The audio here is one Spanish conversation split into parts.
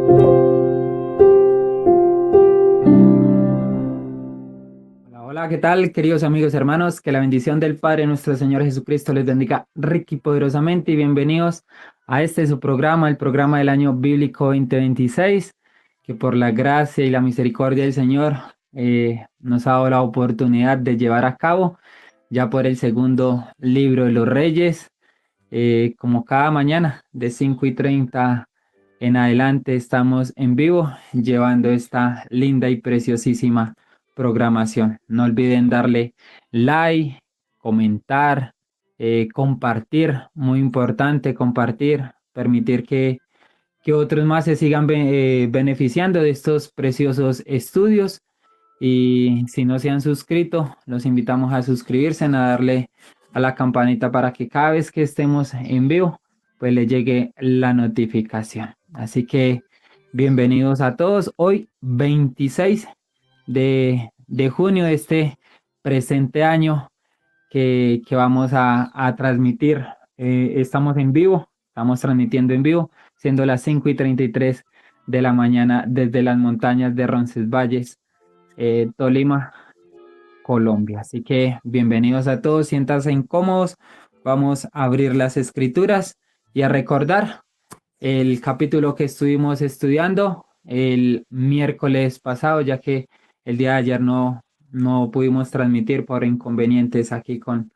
Hola, hola, ¿qué tal, queridos amigos y hermanos? Que la bendición del Padre nuestro Señor Jesucristo les bendiga rica y poderosamente y bienvenidos a este su programa, el programa del año bíblico 2026, que por la gracia y la misericordia del Señor nos ha dado la oportunidad de llevar a cabo ya por el segundo libro de los Reyes, como cada mañana de 5:30 en adelante estamos en vivo llevando esta linda y preciosísima programación. No olviden darle like, comentar, compartir, muy importante compartir, permitir que otros más se sigan beneficiando de estos preciosos estudios. Y si no se han suscrito, los invitamos a suscribirse, a darle a la campanita para que cada vez que estemos en vivo, pues le llegue la notificación. Así que bienvenidos a todos. Hoy 26 de junio de este presente año que vamos a transmitir. Estamos en vivo, estamos transmitiendo en vivo, siendo las 5:33 de la mañana desde las montañas de Roncesvalles, Tolima, Colombia. Así que bienvenidos a todos, siéntanse incómodos. Vamos a abrir las escrituras y a recordar el capítulo que estuvimos estudiando el miércoles pasado, ya que el día de ayer no pudimos transmitir por inconvenientes aquí con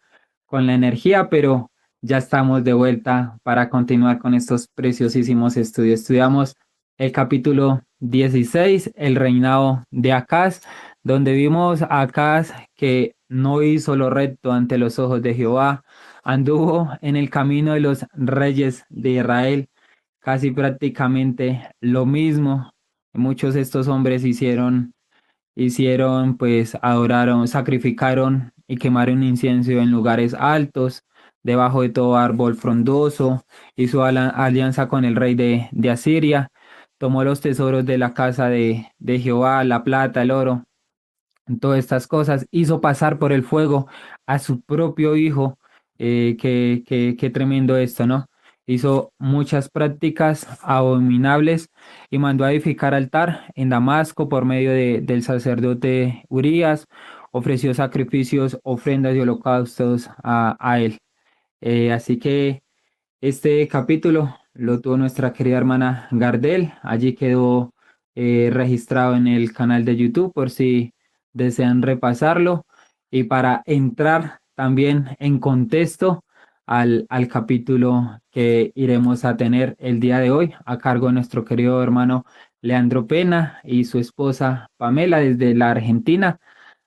la energía, pero ya estamos de vuelta para continuar con estos preciosísimos estudios. Estudiamos el capítulo 16, el reinado de Acaz, donde vimos a Acaz que no hizo lo recto ante los ojos de Jehová, anduvo en el camino de los reyes de Israel, casi prácticamente lo mismo. Muchos de estos hombres pues adoraron, sacrificaron y quemaron incienso en lugares altos, debajo de todo árbol frondoso, hizo alianza con el rey de Asiria, tomó los tesoros de la casa de Jehová, la plata, el oro, todas estas cosas, hizo pasar por el fuego a su propio hijo. Qué tremendo esto, ¿no? Hizo muchas prácticas abominables y mandó a edificar altar en Damasco por medio del sacerdote Urías, ofreció sacrificios, ofrendas y holocaustos a él. Así que este capítulo lo tuvo nuestra querida hermana Gardel. Allí quedó registrado en el canal de YouTube por si desean repasarlo. Y para entrar también en contexto al capítulo que iremos a tener el día de hoy a cargo de nuestro querido hermano Leandro Pena y su esposa Pamela desde la Argentina.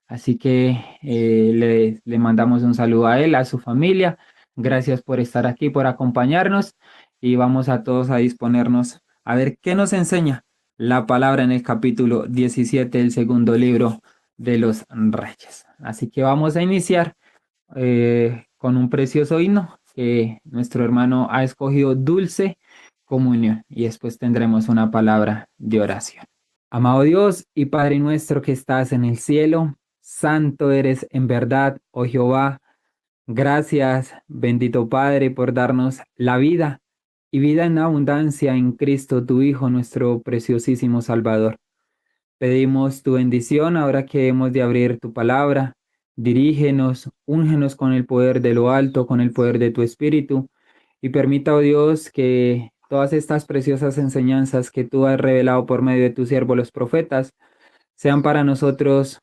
Así que le mandamos un saludo a él, a su familia. Gracias por estar aquí, por acompañarnos y vamos a todos a disponernos a ver qué nos enseña la palabra en el capítulo 17 del segundo libro de los Reyes. Así que vamos a iniciar con un precioso himno que nuestro hermano ha escogido, Dulce Comunión, y después tendremos una palabra de oración. Amado Dios y Padre nuestro que estás en el cielo, santo eres en verdad, oh Jehová. Gracias, bendito Padre, por darnos la vida y vida en abundancia en Cristo, tu Hijo, nuestro preciosísimo Salvador. Pedimos tu bendición ahora que hemos de abrir tu palabra. Dirígenos, úngenos con el poder de lo alto, con el poder de tu Espíritu, y permita, oh Dios, que todas estas preciosas enseñanzas que tú has revelado por medio de tu siervo los profetas sean para nosotros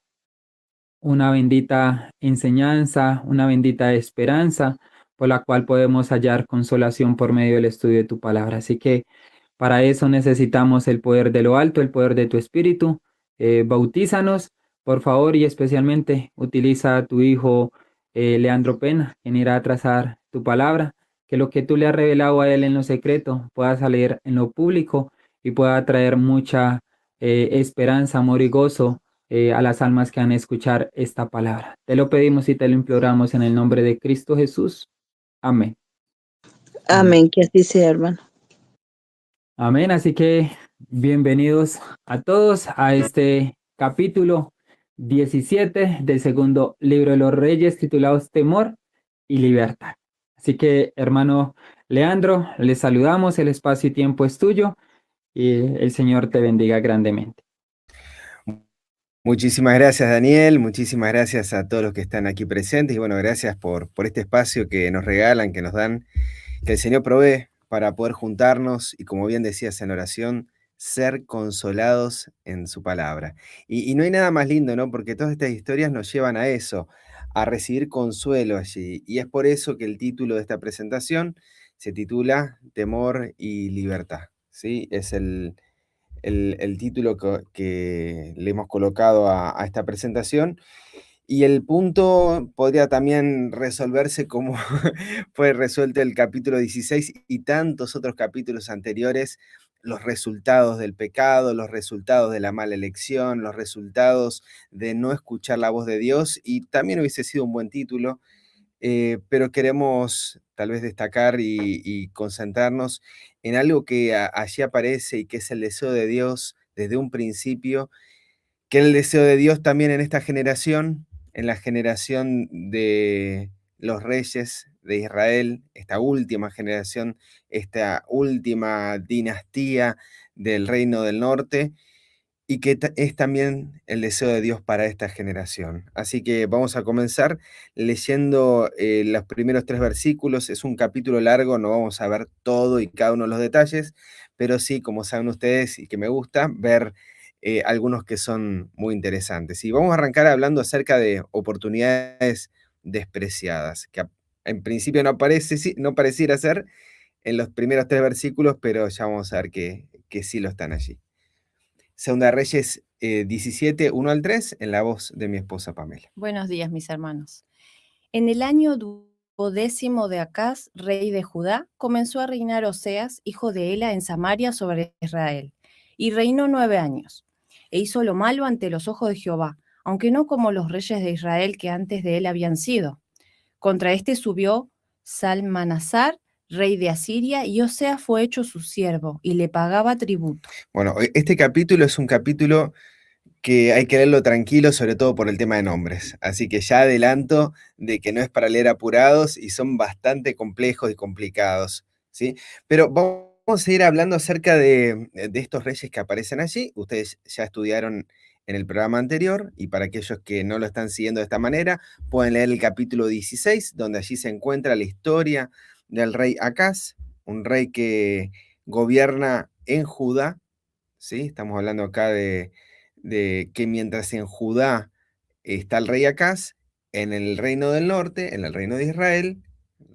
una bendita enseñanza, una bendita esperanza por la cual podemos hallar consolación por medio del estudio de tu palabra. Así que para eso necesitamos el poder de lo alto, el poder de tu Espíritu. Bautízanos, por favor, y especialmente utiliza a tu hijo Leandro Pena, quien irá a trazar tu palabra, que lo que tú le has revelado a él en lo secreto pueda salir en lo público y pueda traer mucha esperanza, amor y gozo a las almas que han de escuchar esta palabra. Te lo pedimos y te lo imploramos en el nombre de Cristo Jesús. Amén. Amén. Amén, que así sea, hermano. Amén. Así que bienvenidos a todos a este capítulo 17 del segundo libro de los Reyes, titulados Temor y Libertad. Así que, hermano Leandro, les saludamos, el espacio y tiempo es tuyo y el Señor te bendiga grandemente. Muchísimas gracias, Daniel. Muchísimas gracias a todos los que están aquí presentes. Y bueno, gracias por este espacio que nos regalan, que nos dan, que el Señor provee para poder juntarnos y, como bien decías en oración, ser consolados en su palabra. Y no hay nada más lindo, ¿no? Porque todas estas historias nos llevan a eso, a recibir consuelo allí. Y es por eso que el título de esta presentación se titula Temor y Libertad. ¿Sí? Es el título que le hemos colocado a esta presentación. Y el punto podría también resolverse como fue resuelto el capítulo 16 y tantos otros capítulos anteriores, los resultados del pecado, los resultados de la mala elección, los resultados de no escuchar la voz de Dios, y también hubiese sido un buen título, pero queremos tal vez destacar y concentrarnos en algo que allí aparece y que es el deseo de Dios desde un principio, que era el deseo de Dios también en esta generación, en la generación de los reyes de Israel, esta última generación, esta última dinastía del reino del norte, y que es también el deseo de Dios para esta generación. Así que vamos a comenzar leyendo los primeros 3 versículos. Es un capítulo largo, no vamos a ver todo y cada uno de los detalles, pero sí, como saben ustedes y que me gusta, ver algunos que son muy interesantes. Y vamos a arrancar hablando acerca de oportunidades despreciadas, que en principio no, parece, no pareciera ser en los primeros 3 versículos, pero ya vamos a ver que sí lo están allí. Segunda de Reyes 17, 1 al 3, en la voz de mi esposa Pamela. Buenos días, mis hermanos. En el año 12º de Acaz, rey de Judá, comenzó a reinar Oseas, hijo de Ela, en Samaria sobre Israel, y reinó 9 años. E hizo lo malo ante los ojos de Jehová, aunque no como los reyes de Israel que antes de él habían sido. Contra este subió Salmanasar, rey de Asiria, y Oseas fue hecho su siervo, y le pagaba tributo. Bueno, este capítulo es un capítulo que hay que leerlo tranquilo, sobre todo por el tema de nombres. Así que ya adelanto de que no es para leer apurados y son bastante complejos y complicados, ¿sí? Pero vamos a ir hablando acerca de estos reyes que aparecen allí. Ustedes ya estudiaron en el programa anterior, y para aquellos que no lo están siguiendo de esta manera, pueden leer el capítulo 16, donde allí se encuentra la historia del rey Acaz, un rey que gobierna en Judá, ¿sí? Estamos hablando acá de que mientras en Judá está el rey Acaz, en el reino del norte, en el reino de Israel,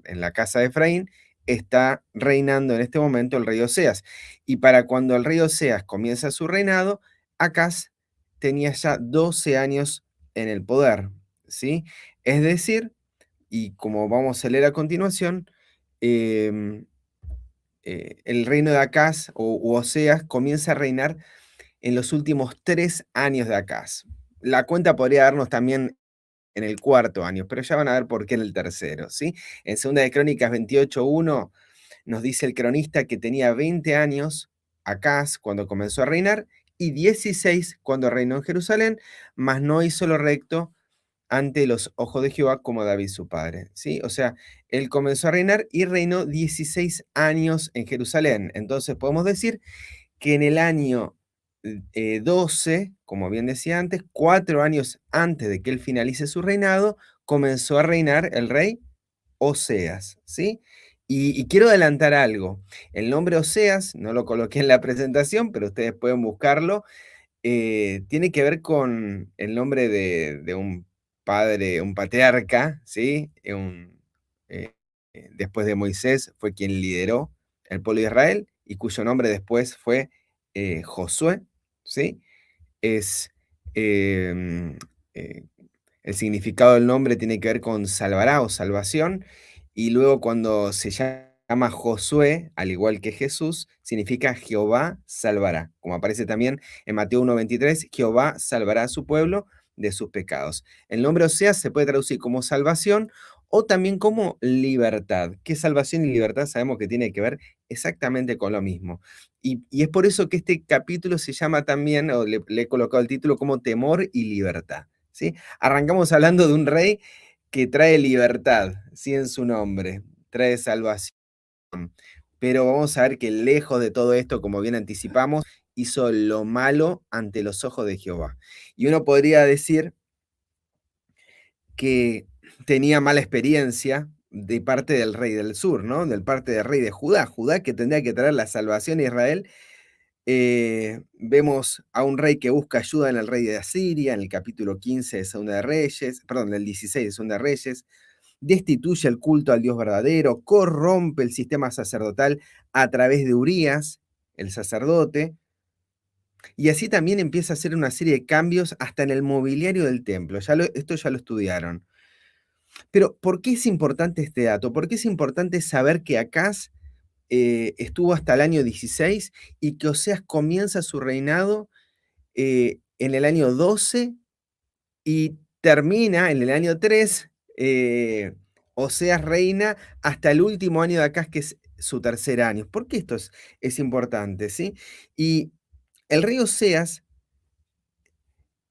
en la casa de Efraín, está reinando en este momento el rey Oseas. Y para cuando el rey Oseas comienza su reinado, Acaz tenía ya 12 años en el poder, ¿sí? Es decir, y como vamos a leer a continuación, em, el reino de Acaz o Oseas comienza a reinar en los últimos 3 años de Acaz. La cuenta podría darnos también en el cuarto año, pero ya van a ver por qué en el tercero, ¿sí? En Segunda de Crónicas 28:1 nos dice el cronista que tenía 20 años Acaz cuando comenzó a reinar y 16 cuando reinó en Jerusalén, mas no hizo lo recto ante los ojos de Jehová como David su padre, ¿sí? O sea, él comenzó a reinar y reinó 16 años en Jerusalén. Entonces podemos decir que en el año 12, como bien decía antes, 4 años antes de que él finalice su reinado, comenzó a reinar el rey Oseas, ¿sí? Y quiero adelantar algo. El nombre Oseas, no lo coloqué en la presentación, pero ustedes pueden buscarlo, tiene que ver con el nombre de un padre, un patriarca, ¿sí? Eh, después de Moisés fue quien lideró el pueblo de Israel y cuyo nombre después fue Josué, ¿sí? Es, em, eh, el significado del nombre tiene que ver con salvará o salvación, y luego cuando se llama Josué, al igual que Jesús, significa Jehová salvará. Como aparece también en Mateo 1:23, Jehová salvará a su pueblo de sus pecados. El nombre Oseas se puede traducir como salvación o también como libertad, que salvación y libertad sabemos que tiene que ver exactamente con lo mismo. Y es por eso que este capítulo se llama también, o le he colocado el título como Temor y Libertad, ¿sí? Arrancamos hablando de un rey que trae libertad, ¿sí? En su nombre, trae salvación. pero vamos a ver que lejos de todo esto, como bien anticipamos, hizo lo malo ante los ojos de Jehová. Y uno podría decir que tenía mala experiencia de parte del rey del sur, ¿no? Del parte del rey de Judá. Judá que tendría que traer la salvación a Israel. Vemos a un rey que busca ayuda en el rey de Asiria, en el capítulo 15 de Segunda de Reyes, perdón, del 16 de Segunda de Reyes. Destituye el culto al Dios verdadero, corrompe el sistema sacerdotal a través de Urías, el sacerdote, y así también empieza a hacer una serie de cambios hasta en el mobiliario del templo. Esto ya lo estudiaron. Pero, ¿por qué es importante este dato? ¿Por qué es importante saber que Acaz estuvo hasta el año 16 y que Oseas comienza su reinado en el año 12 y termina en el año 3? Oseas reina hasta el último año de Acaz, que es su tercer año. ¿Por qué esto es importante? ¿Sí? Y el rey Oseas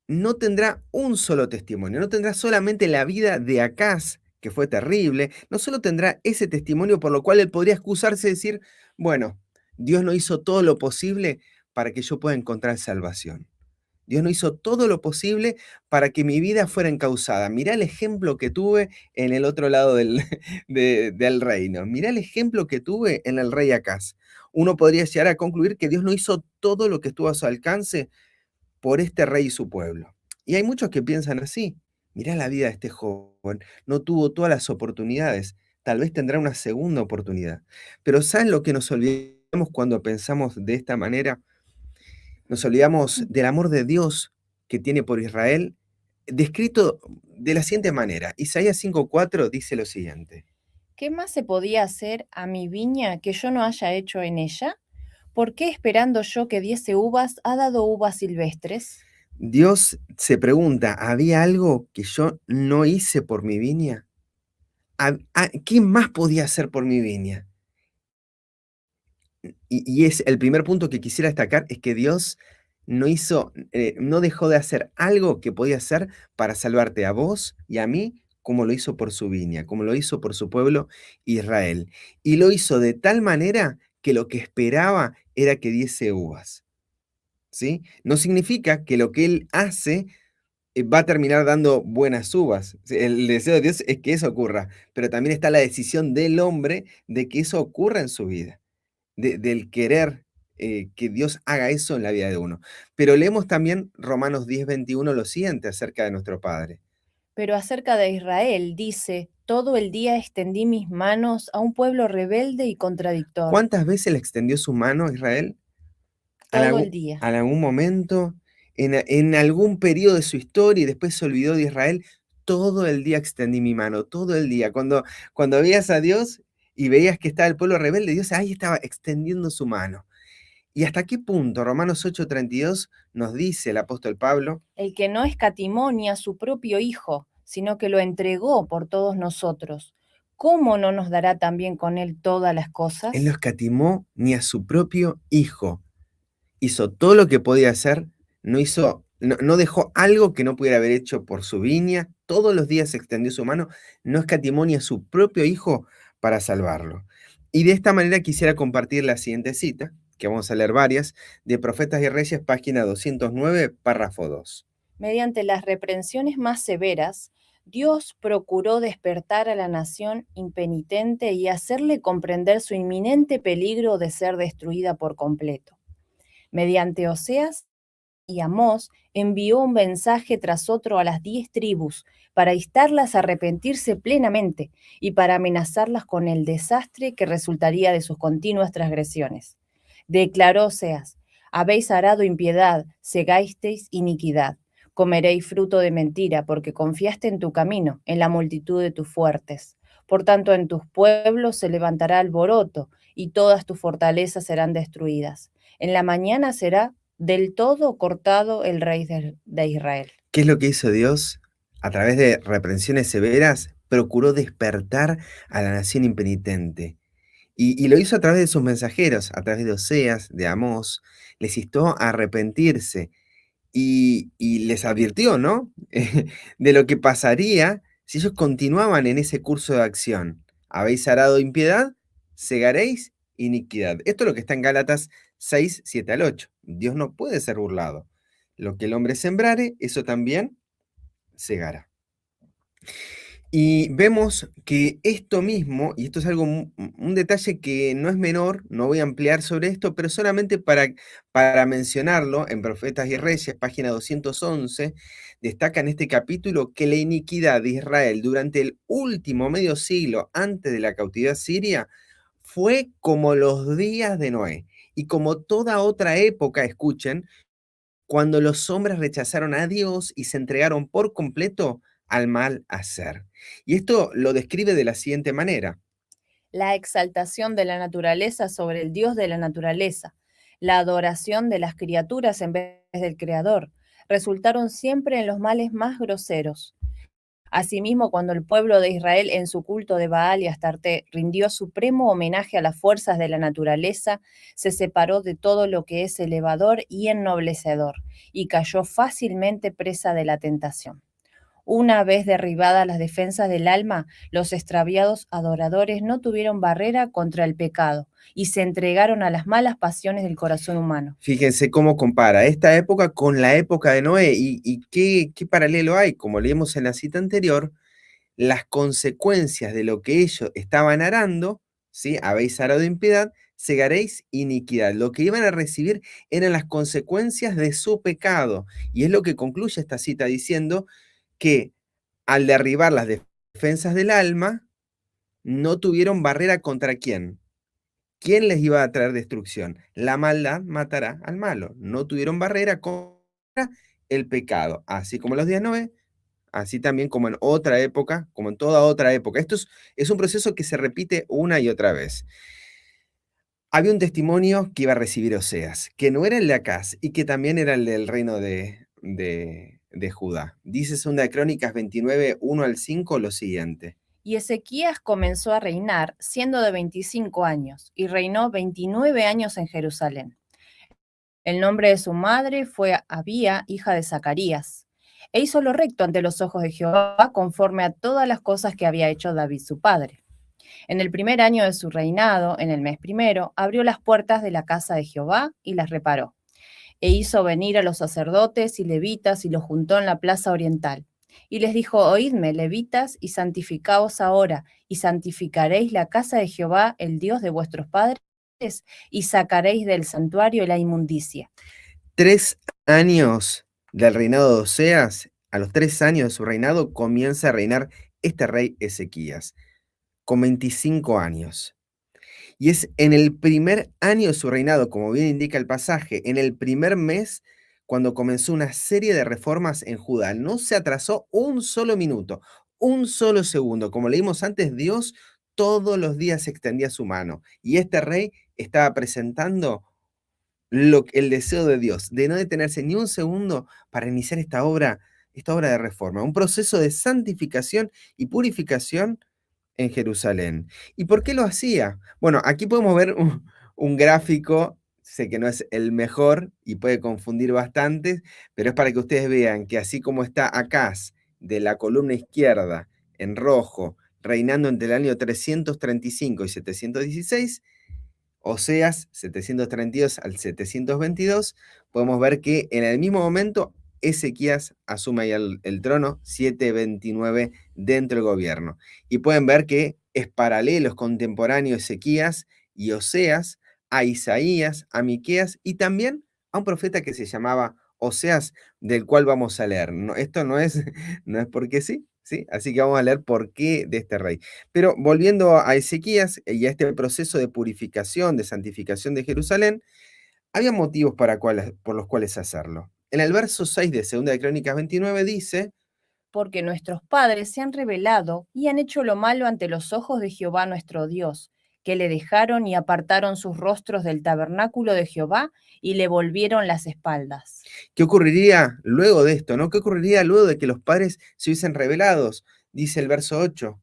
no tendrá un solo testimonio, no tendrá solamente la vida de Acaz, que fue terrible, no solo tendrá ese testimonio por lo cual él podría excusarse y decir, bueno, Dios no hizo todo lo posible para que yo pueda encontrar salvación. Dios no hizo todo lo posible para que mi vida fuera encauzada. Mirá el ejemplo que tuve en el otro lado del reino. Mirá el ejemplo que tuve en el rey Acaz. Uno podría llegar a concluir que Dios no hizo todo lo que estuvo a su alcance por este rey y su pueblo. Y hay muchos que piensan así. Mirá la vida de este joven, no tuvo todas las oportunidades, tal vez tendrá una segunda oportunidad. Pero ¿saben lo que nos olvidamos cuando pensamos de esta manera? Nos olvidamos del amor de Dios que tiene por Israel, descrito de la siguiente manera. Isaías 5:4 dice lo siguiente. ¿Qué más se podía hacer a mi viña que yo no haya hecho en ella? ¿Por qué esperando yo que diese uvas, ha dado uvas silvestres? Dios se pregunta, ¿había algo que yo no hice por mi viña? ¿Qué más podía hacer por mi viña? Y es el primer punto que quisiera destacar, es que Dios no dejó de hacer algo que podía hacer para salvarte a vos y a mí, como lo hizo por su viña, como lo hizo por su pueblo Israel. Y lo hizo de tal manera que lo que esperaba era que diese uvas, ¿sí? No significa que lo que Él hace va a terminar dando buenas uvas. Sí, el deseo de Dios es que eso ocurra, pero también está la decisión del hombre de que eso ocurra en su vida, del querer que Dios haga eso en la vida de uno. Pero leemos también Romanos 10:21 lo siguiente acerca de nuestro Padre. Pero acerca de Israel dice, todo el día extendí mis manos a un pueblo rebelde y contradictor. ¿Cuántas veces le extendió su mano a Israel? Todo el día. En algún momento, en algún periodo de su historia, y después se olvidó de Israel. Todo el día extendí mi mano, todo el día. Cuando veías a Dios y veías que estaba el pueblo rebelde, Dios ahí estaba extendiendo su mano. ¿Y hasta qué punto? Romanos 8:32 nos dice el apóstol Pablo. El que no escatimó ni a su propio Hijo, sino que lo entregó por todos nosotros, ¿cómo no nos dará también con él todas las cosas? Él no escatimó ni a su propio Hijo. Hizo todo lo que podía hacer, no dejó algo que no pudiera haber hecho por su viña, todos los días extendió su mano, no escatimó ni a su propio Hijo para salvarlo. Y de esta manera quisiera compartir la siguiente cita, que vamos a leer varias, de Profetas y Reyes, página 209, párrafo 2. Mediante las reprensiones más severas, Dios procuró despertar a la nación impenitente y hacerle comprender su inminente peligro de ser destruida por completo. Mediante Oseas y Amós envió un mensaje tras otro a las 10 tribus para instarlas a arrepentirse plenamente y para amenazarlas con el desastre que resultaría de sus continuas transgresiones. Declaró Oseas: habéis arado impiedad, segasteis iniquidad. Comeréis fruto de mentira, porque confiaste en tu camino, en la multitud de tus fuertes. Por tanto, en tus pueblos se levantará alboroto, y todas tus fortalezas serán destruidas. En la mañana será del todo cortado el rey de Israel. ¿Qué es lo que hizo Dios? A través de reprensiones severas, procuró despertar a la nación impenitente. Y lo hizo a través de sus mensajeros, a través de Oseas, de Amós, les instó a arrepentirse y les advirtió, ¿no? De lo que pasaría si ellos continuaban en ese curso de acción. Habéis arado impiedad, segaréis iniquidad. Esto es lo que está en Gálatas 6, 7 al 8. Dios no puede ser burlado. Lo que el hombre sembrare, eso también segará. Y vemos que esto mismo, y esto es algo, un detalle que no es menor, no voy a ampliar sobre esto, pero solamente para mencionarlo, en Profetas y Reyes, página 211, destaca en este capítulo que la iniquidad de Israel durante el último medio siglo antes de la cautividad siria fue como los días de Noé, y como toda otra época, escuchen, cuando los hombres rechazaron a Dios y se entregaron por completo al mal hacer. Y esto lo describe de la siguiente manera. La exaltación de la naturaleza sobre el Dios de la naturaleza, la adoración de las criaturas en vez del Creador, resultaron siempre en los males más groseros. Asimismo, cuando el pueblo de Israel en su culto de Baal y Astarte rindió supremo homenaje a las fuerzas de la naturaleza, se separó de todo lo que es elevador y ennoblecedor, y cayó fácilmente presa de la tentación. Una vez derribadas las defensas del alma, los extraviados adoradores no tuvieron barrera contra el pecado y se entregaron a las malas pasiones del corazón humano. Fíjense cómo compara esta época con la época de Noé y qué paralelo hay. Como leímos en la cita anterior, las consecuencias de lo que ellos estaban arando, ¿sí? Habéis arado impiedad, segaréis iniquidad. Lo que iban a recibir eran las consecuencias de su pecado. Y es lo que concluye esta cita diciendo que al derribar las defensas del alma, no tuvieron barrera contra quién. ¿Quién les iba a traer destrucción? La maldad matará al malo. No tuvieron barrera contra el pecado. Así como los días de Noé, así también como en otra época, como en toda otra época. Esto es un proceso que se repite una y otra vez. Había un testimonio que iba a recibir Oseas, que no era el de Acaz y que también era el del reino de Judá. Dice 2 Crónicas 29, 1 al 5 lo siguiente. Y Ezequías comenzó a reinar siendo de 25 años y reinó 29 años en Jerusalén. El nombre de su madre fue Abía, hija de Zacarías. E hizo lo recto ante los ojos de Jehová conforme a todas las cosas que había hecho David su padre. En el primer año de su reinado, en el mes primero, abrió las puertas de la casa de Jehová y las reparó. E hizo venir a los sacerdotes y levitas y los juntó en la plaza oriental. Y les dijo, oídme, levitas, y santificaos ahora, y santificaréis la casa de Jehová, el Dios de vuestros padres, y sacaréis del santuario la inmundicia. 3 años del reinado de Oseas, a los 3 años de su reinado, comienza a reinar este rey Ezequías, con 25 años. Y es en el primer año de su reinado, como bien indica el pasaje, en el primer mes, cuando comenzó una serie de reformas en Judá. No se atrasó un solo minuto, un solo segundo. Como leímos antes, Dios todos los días extendía su mano. Y este rey estaba presentando el deseo de Dios, de no detenerse ni un segundo para iniciar esta obra de reforma. Un proceso de santificación y purificación en Jerusalén. ¿Y por qué lo hacía? Bueno, aquí podemos ver un gráfico, sé que no es el mejor y puede confundir bastante, pero es para que ustedes vean que así como está Acaz de la columna izquierda en rojo, reinando entre el año 335 y 716, Oseas 732 al 722, podemos ver que en el mismo momento Ezequías asume ahí el trono, 729 dentro del gobierno. Y pueden ver que es paralelo, es contemporáneo Ezequías y Oseas a Isaías, a Miqueas y también a un profeta que se llamaba Oseas, del cual vamos a leer. No, esto no es porque sí, ¿sí? Así que vamos a leer por qué de este rey. Pero volviendo a Ezequías y a este proceso de purificación, de santificación de Jerusalén, había motivos por los cuales hacerlo. En el verso 6 de 2 de Crónicas 29 dice, Porque nuestros padres se han rebelado y han hecho lo malo ante los ojos de Jehová nuestro Dios, que le dejaron y apartaron sus rostros del tabernáculo de Jehová y le volvieron las espaldas. ¿qué ocurriría luego de esto? ¿No? ¿Qué ocurriría luego de que los padres se hubiesen rebelados? Dice el verso 8.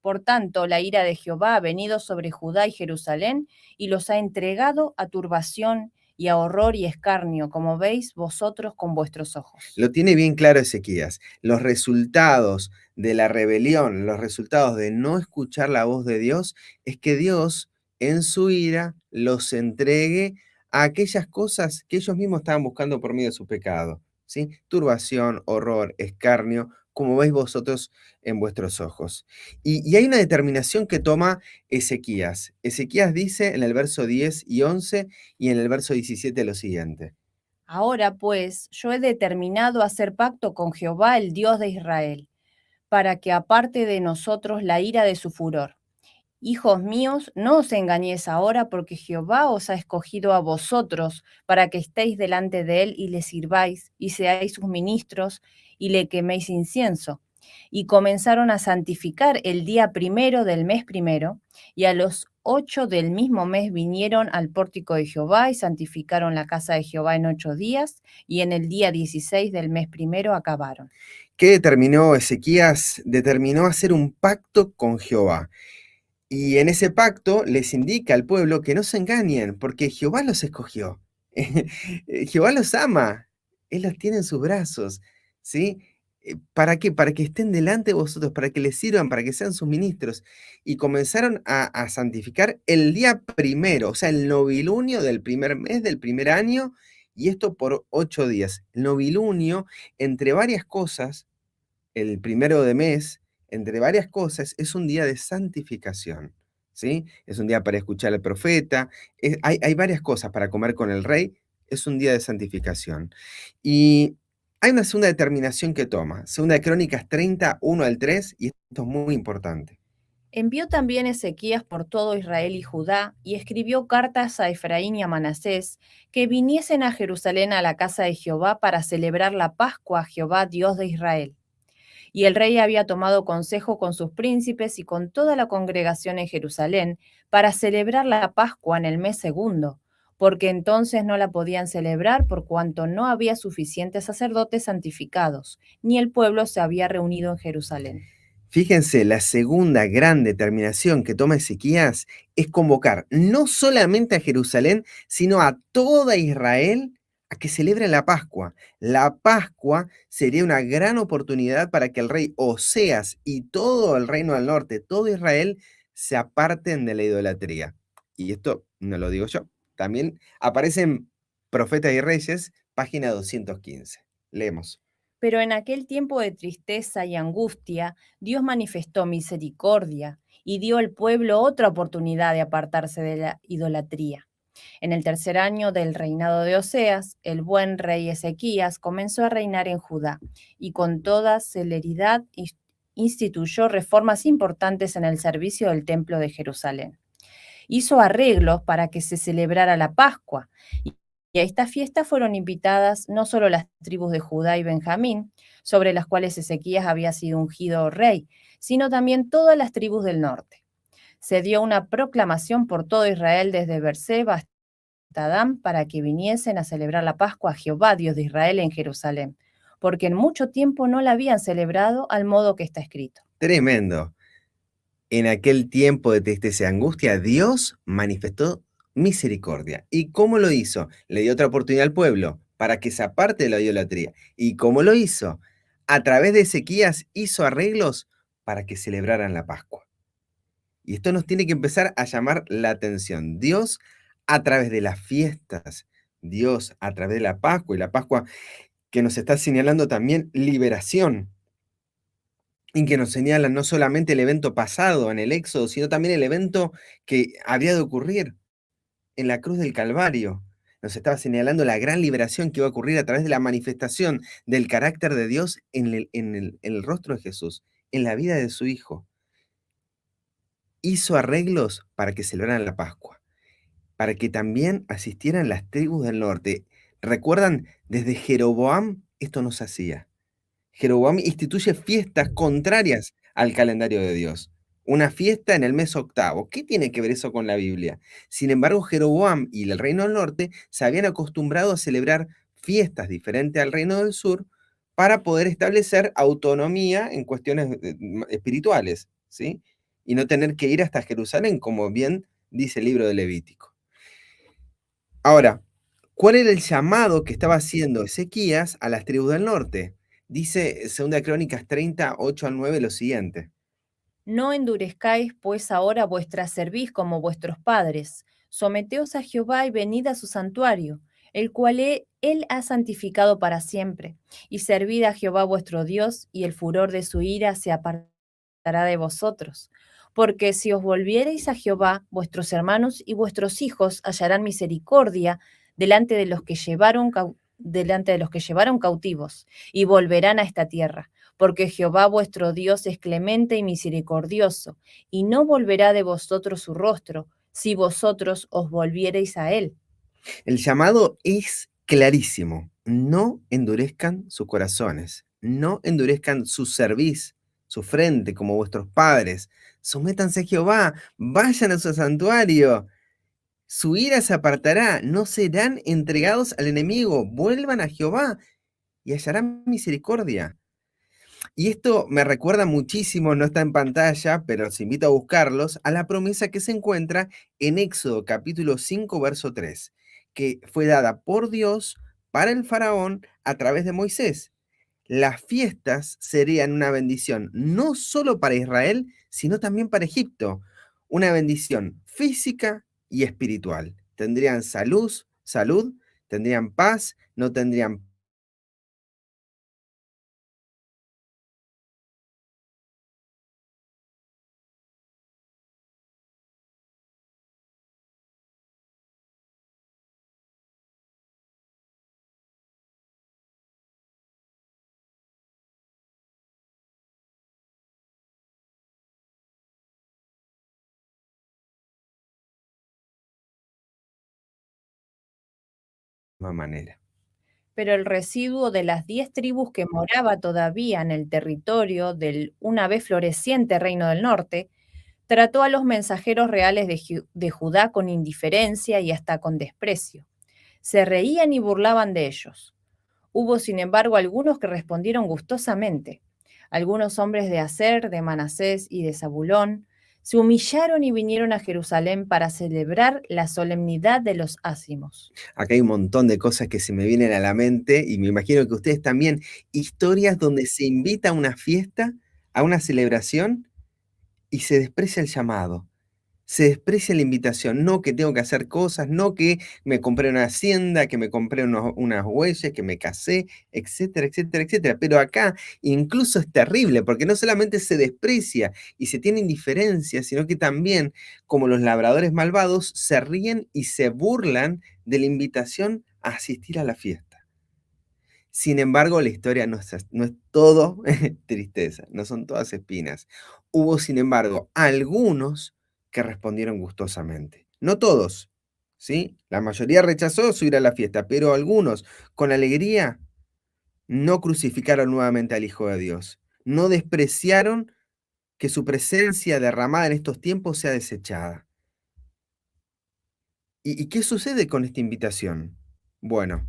Por tanto, la ira de Jehová ha venido sobre Judá y Jerusalén y los ha entregado a turbación y a horror y escarnio, como veis vosotros con vuestros ojos. Lo tiene bien claro Ezequías. Los resultados de la rebelión, los resultados de no escuchar la voz de Dios, es que Dios en su ira los entregue a aquellas cosas que ellos mismos estaban buscando por medio de su pecado, ¿sí? Turbación, horror, escarnio, como veis vosotros en vuestros ojos. Y hay una determinación que toma Ezequías. Ezequías dice en el verso 10 y 11 y en el verso 17 lo siguiente. Ahora pues yo he determinado hacer pacto con Jehová, el Dios de Israel, para que aparte de nosotros la ira de su furor. Hijos míos, no os engañéis ahora, porque Jehová os ha escogido a vosotros para que estéis delante de él y le sirváis, y seáis sus ministros, y le queméis incienso. Y comenzaron a santificar el día primero del mes primero, y a los 8 del mismo mes vinieron al pórtico de Jehová y santificaron la casa de Jehová en 8 días, y en el día 16 del mes primero acabaron. ¿Qué determinó Ezequías? Determinó hacer un pacto con Jehová. Y en ese pacto les indica al pueblo que no se engañen, porque Jehová los escogió. Jehová los ama. Él los tiene en sus brazos, ¿sí? ¿Para qué? Para que estén delante de vosotros, para que les sirvan, para que sean sus ministros. Y comenzaron a santificar el día primero, o sea, el novilunio del primer mes del primer año, y esto por 8 días. El novilunio, entre varias cosas, el primero de mes, entre varias cosas, es un día de santificación, ¿sí? Es un día para escuchar al profeta, hay varias cosas para comer con el rey, es un día de santificación. Y hay una segunda determinación que toma, segunda de Crónicas 30, 1 al 3, y esto es muy importante. Envió también Ezequías por todo Israel y Judá, y escribió cartas a Efraín y a Manasés, que viniesen a Jerusalén a la casa de Jehová para celebrar la Pascua a Jehová, Dios de Israel. Y el rey había tomado consejo con sus príncipes y con toda la congregación en Jerusalén para celebrar la Pascua en el mes segundo, porque entonces no la podían celebrar por cuanto no había suficientes sacerdotes santificados, ni el pueblo se había reunido en Jerusalén. Fíjense, la segunda gran determinación que toma Ezequías es convocar no solamente a Jerusalén, sino a toda Israel a que celebren la Pascua. La Pascua sería una gran oportunidad para que el rey Oseas y todo el reino del norte, todo Israel, se aparten de la idolatría. Y esto no lo digo yo, también aparece en Profetas y Reyes, página 215. Leemos. Pero en aquel tiempo de tristeza y angustia, Dios manifestó misericordia y dio al pueblo otra oportunidad de apartarse de la idolatría. En el tercer año del reinado de Oseas, el buen rey Ezequías comenzó a reinar en Judá y con toda celeridad instituyó reformas importantes en el servicio del templo de Jerusalén. Hizo arreglos para que se celebrara la Pascua y a esta fiesta fueron invitadas no solo las tribus de Judá y Benjamín, sobre las cuales Ezequías había sido ungido rey, sino también todas las tribus del norte. Se dio una proclamación por todo Israel desde Beerseba hasta Dan para que viniesen a celebrar la Pascua a Jehová, Dios de Israel, en Jerusalén, porque en mucho tiempo no la habían celebrado al modo que está escrito. Tremendo. En aquel tiempo de tristeza y angustia, Dios manifestó misericordia. ¿Y cómo lo hizo? Le dio otra oportunidad al pueblo para que se aparte de la idolatría. ¿Y cómo lo hizo? A través de Ezequías hizo arreglos para que celebraran la Pascua. Y esto nos tiene que empezar a llamar la atención. Dios a través de las fiestas, Dios a través de la Pascua, y la Pascua que nos está señalando también liberación, y que nos señala no solamente el evento pasado en el Éxodo, sino también el evento que había de ocurrir en la cruz del Calvario. Nos estaba señalando la gran liberación que iba a ocurrir a través de la manifestación del carácter de Dios en el rostro de Jesús, en la vida de su Hijo. Hizo arreglos para que celebraran la Pascua, para que también asistieran las tribus del norte. ¿Recuerdan? Desde Jeroboam esto no se hacía. Jeroboam instituye fiestas contrarias al calendario de Dios. Una fiesta en el mes octavo. ¿Qué tiene que ver eso con la Biblia? Sin embargo, Jeroboam y el reino del norte se habían acostumbrado a celebrar fiestas diferentes al reino del sur para poder establecer autonomía en cuestiones espirituales, ¿sí? Y no tener que ir hasta Jerusalén, como bien dice el libro de Levítico. Ahora, ¿cuál era el llamado que estaba haciendo Ezequías a las tribus del norte? Dice 2 Crónicas 30, 8 al 9 lo siguiente. No endurezcáis pues ahora vuestra cerviz como vuestros padres. Someteos a Jehová y venid a su santuario, el cual él ha santificado para siempre. Y servid a Jehová vuestro Dios, y el furor de su ira se apartará de vosotros. Porque si os volviereis a Jehová, vuestros hermanos y vuestros hijos hallarán misericordia delante de los que llevaron cautivos, y volverán a esta tierra porque Jehová vuestro Dios es clemente y misericordioso, y no volverá de vosotros su rostro, si vosotros os volviereis a él. El llamado es clarísimo. No endurezcan sus corazones, no endurezcan su cerviz, su frente, como vuestros padres. Sométanse a Jehová, vayan a su santuario. Su ira se apartará, no serán entregados al enemigo. Vuelvan a Jehová y hallarán misericordia. Y esto me recuerda muchísimo, no está en pantalla, pero os invito a buscarlos, a la promesa que se encuentra en Éxodo capítulo 5, verso 3, que fue dada por Dios para el faraón a través de Moisés. Las fiestas serían una bendición no solo para Israel, sino también para Egipto. Una bendición física y espiritual. Tendrían salud, tendrían paz, no tendrían manera. Pero el residuo de las 10 tribus que moraba todavía en el territorio del una vez floreciente reino del norte, trató a los mensajeros reales de Judá con indiferencia y hasta con desprecio. Se reían y burlaban de ellos. Hubo, sin embargo, algunos que respondieron gustosamente. Algunos hombres de Aser, de Manasés y de Zabulón se humillaron y vinieron a Jerusalén para celebrar la solemnidad de los ácimos. Acá hay un montón de cosas que se me vienen a la mente y me imagino que ustedes también, historias donde se invita a una fiesta, a una celebración y se desprecia el llamado, se desprecia la invitación, no que tengo que hacer cosas, no que me compré una hacienda, que me compré unas huellas, que me casé, etcétera, etcétera, etcétera. Pero acá incluso es terrible porque no solamente se desprecia y se tiene indiferencia, sino que también, como los labradores malvados, se ríen y se burlan de la invitación a asistir a la fiesta. Sin embargo, la historia no es todo tristeza, no son todas espinas. Hubo, sin embargo, algunos que respondieron gustosamente. No todos, ¿sí? La mayoría rechazó subir a la fiesta, pero algunos, con alegría, no crucificaron nuevamente al Hijo de Dios. No despreciaron que su presencia derramada en estos tiempos sea desechada. ¿Y qué sucede con esta invitación? Bueno,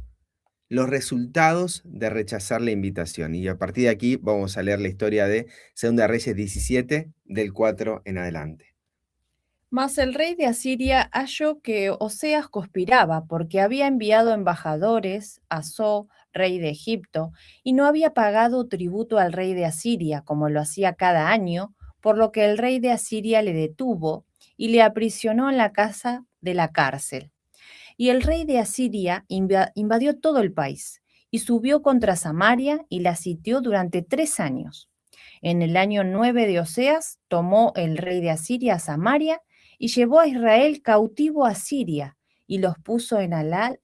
los resultados de rechazar la invitación. Y a partir de aquí vamos a leer la historia de Segunda Reyes 17, del 4 en adelante. Mas el rey de Asiria halló que Oseas conspiraba porque había enviado embajadores a So, rey de Egipto, y no había pagado tributo al rey de Asiria, como lo hacía cada año, por lo que el rey de Asiria le detuvo y le aprisionó en la casa de la cárcel. Y el rey de Asiria invadió todo el país y subió contra Samaria y la sitió durante 3 años. En el año 9 de Oseas tomó el rey de Asiria a Samaria y llevó a Israel cautivo a Siria y los puso en Alal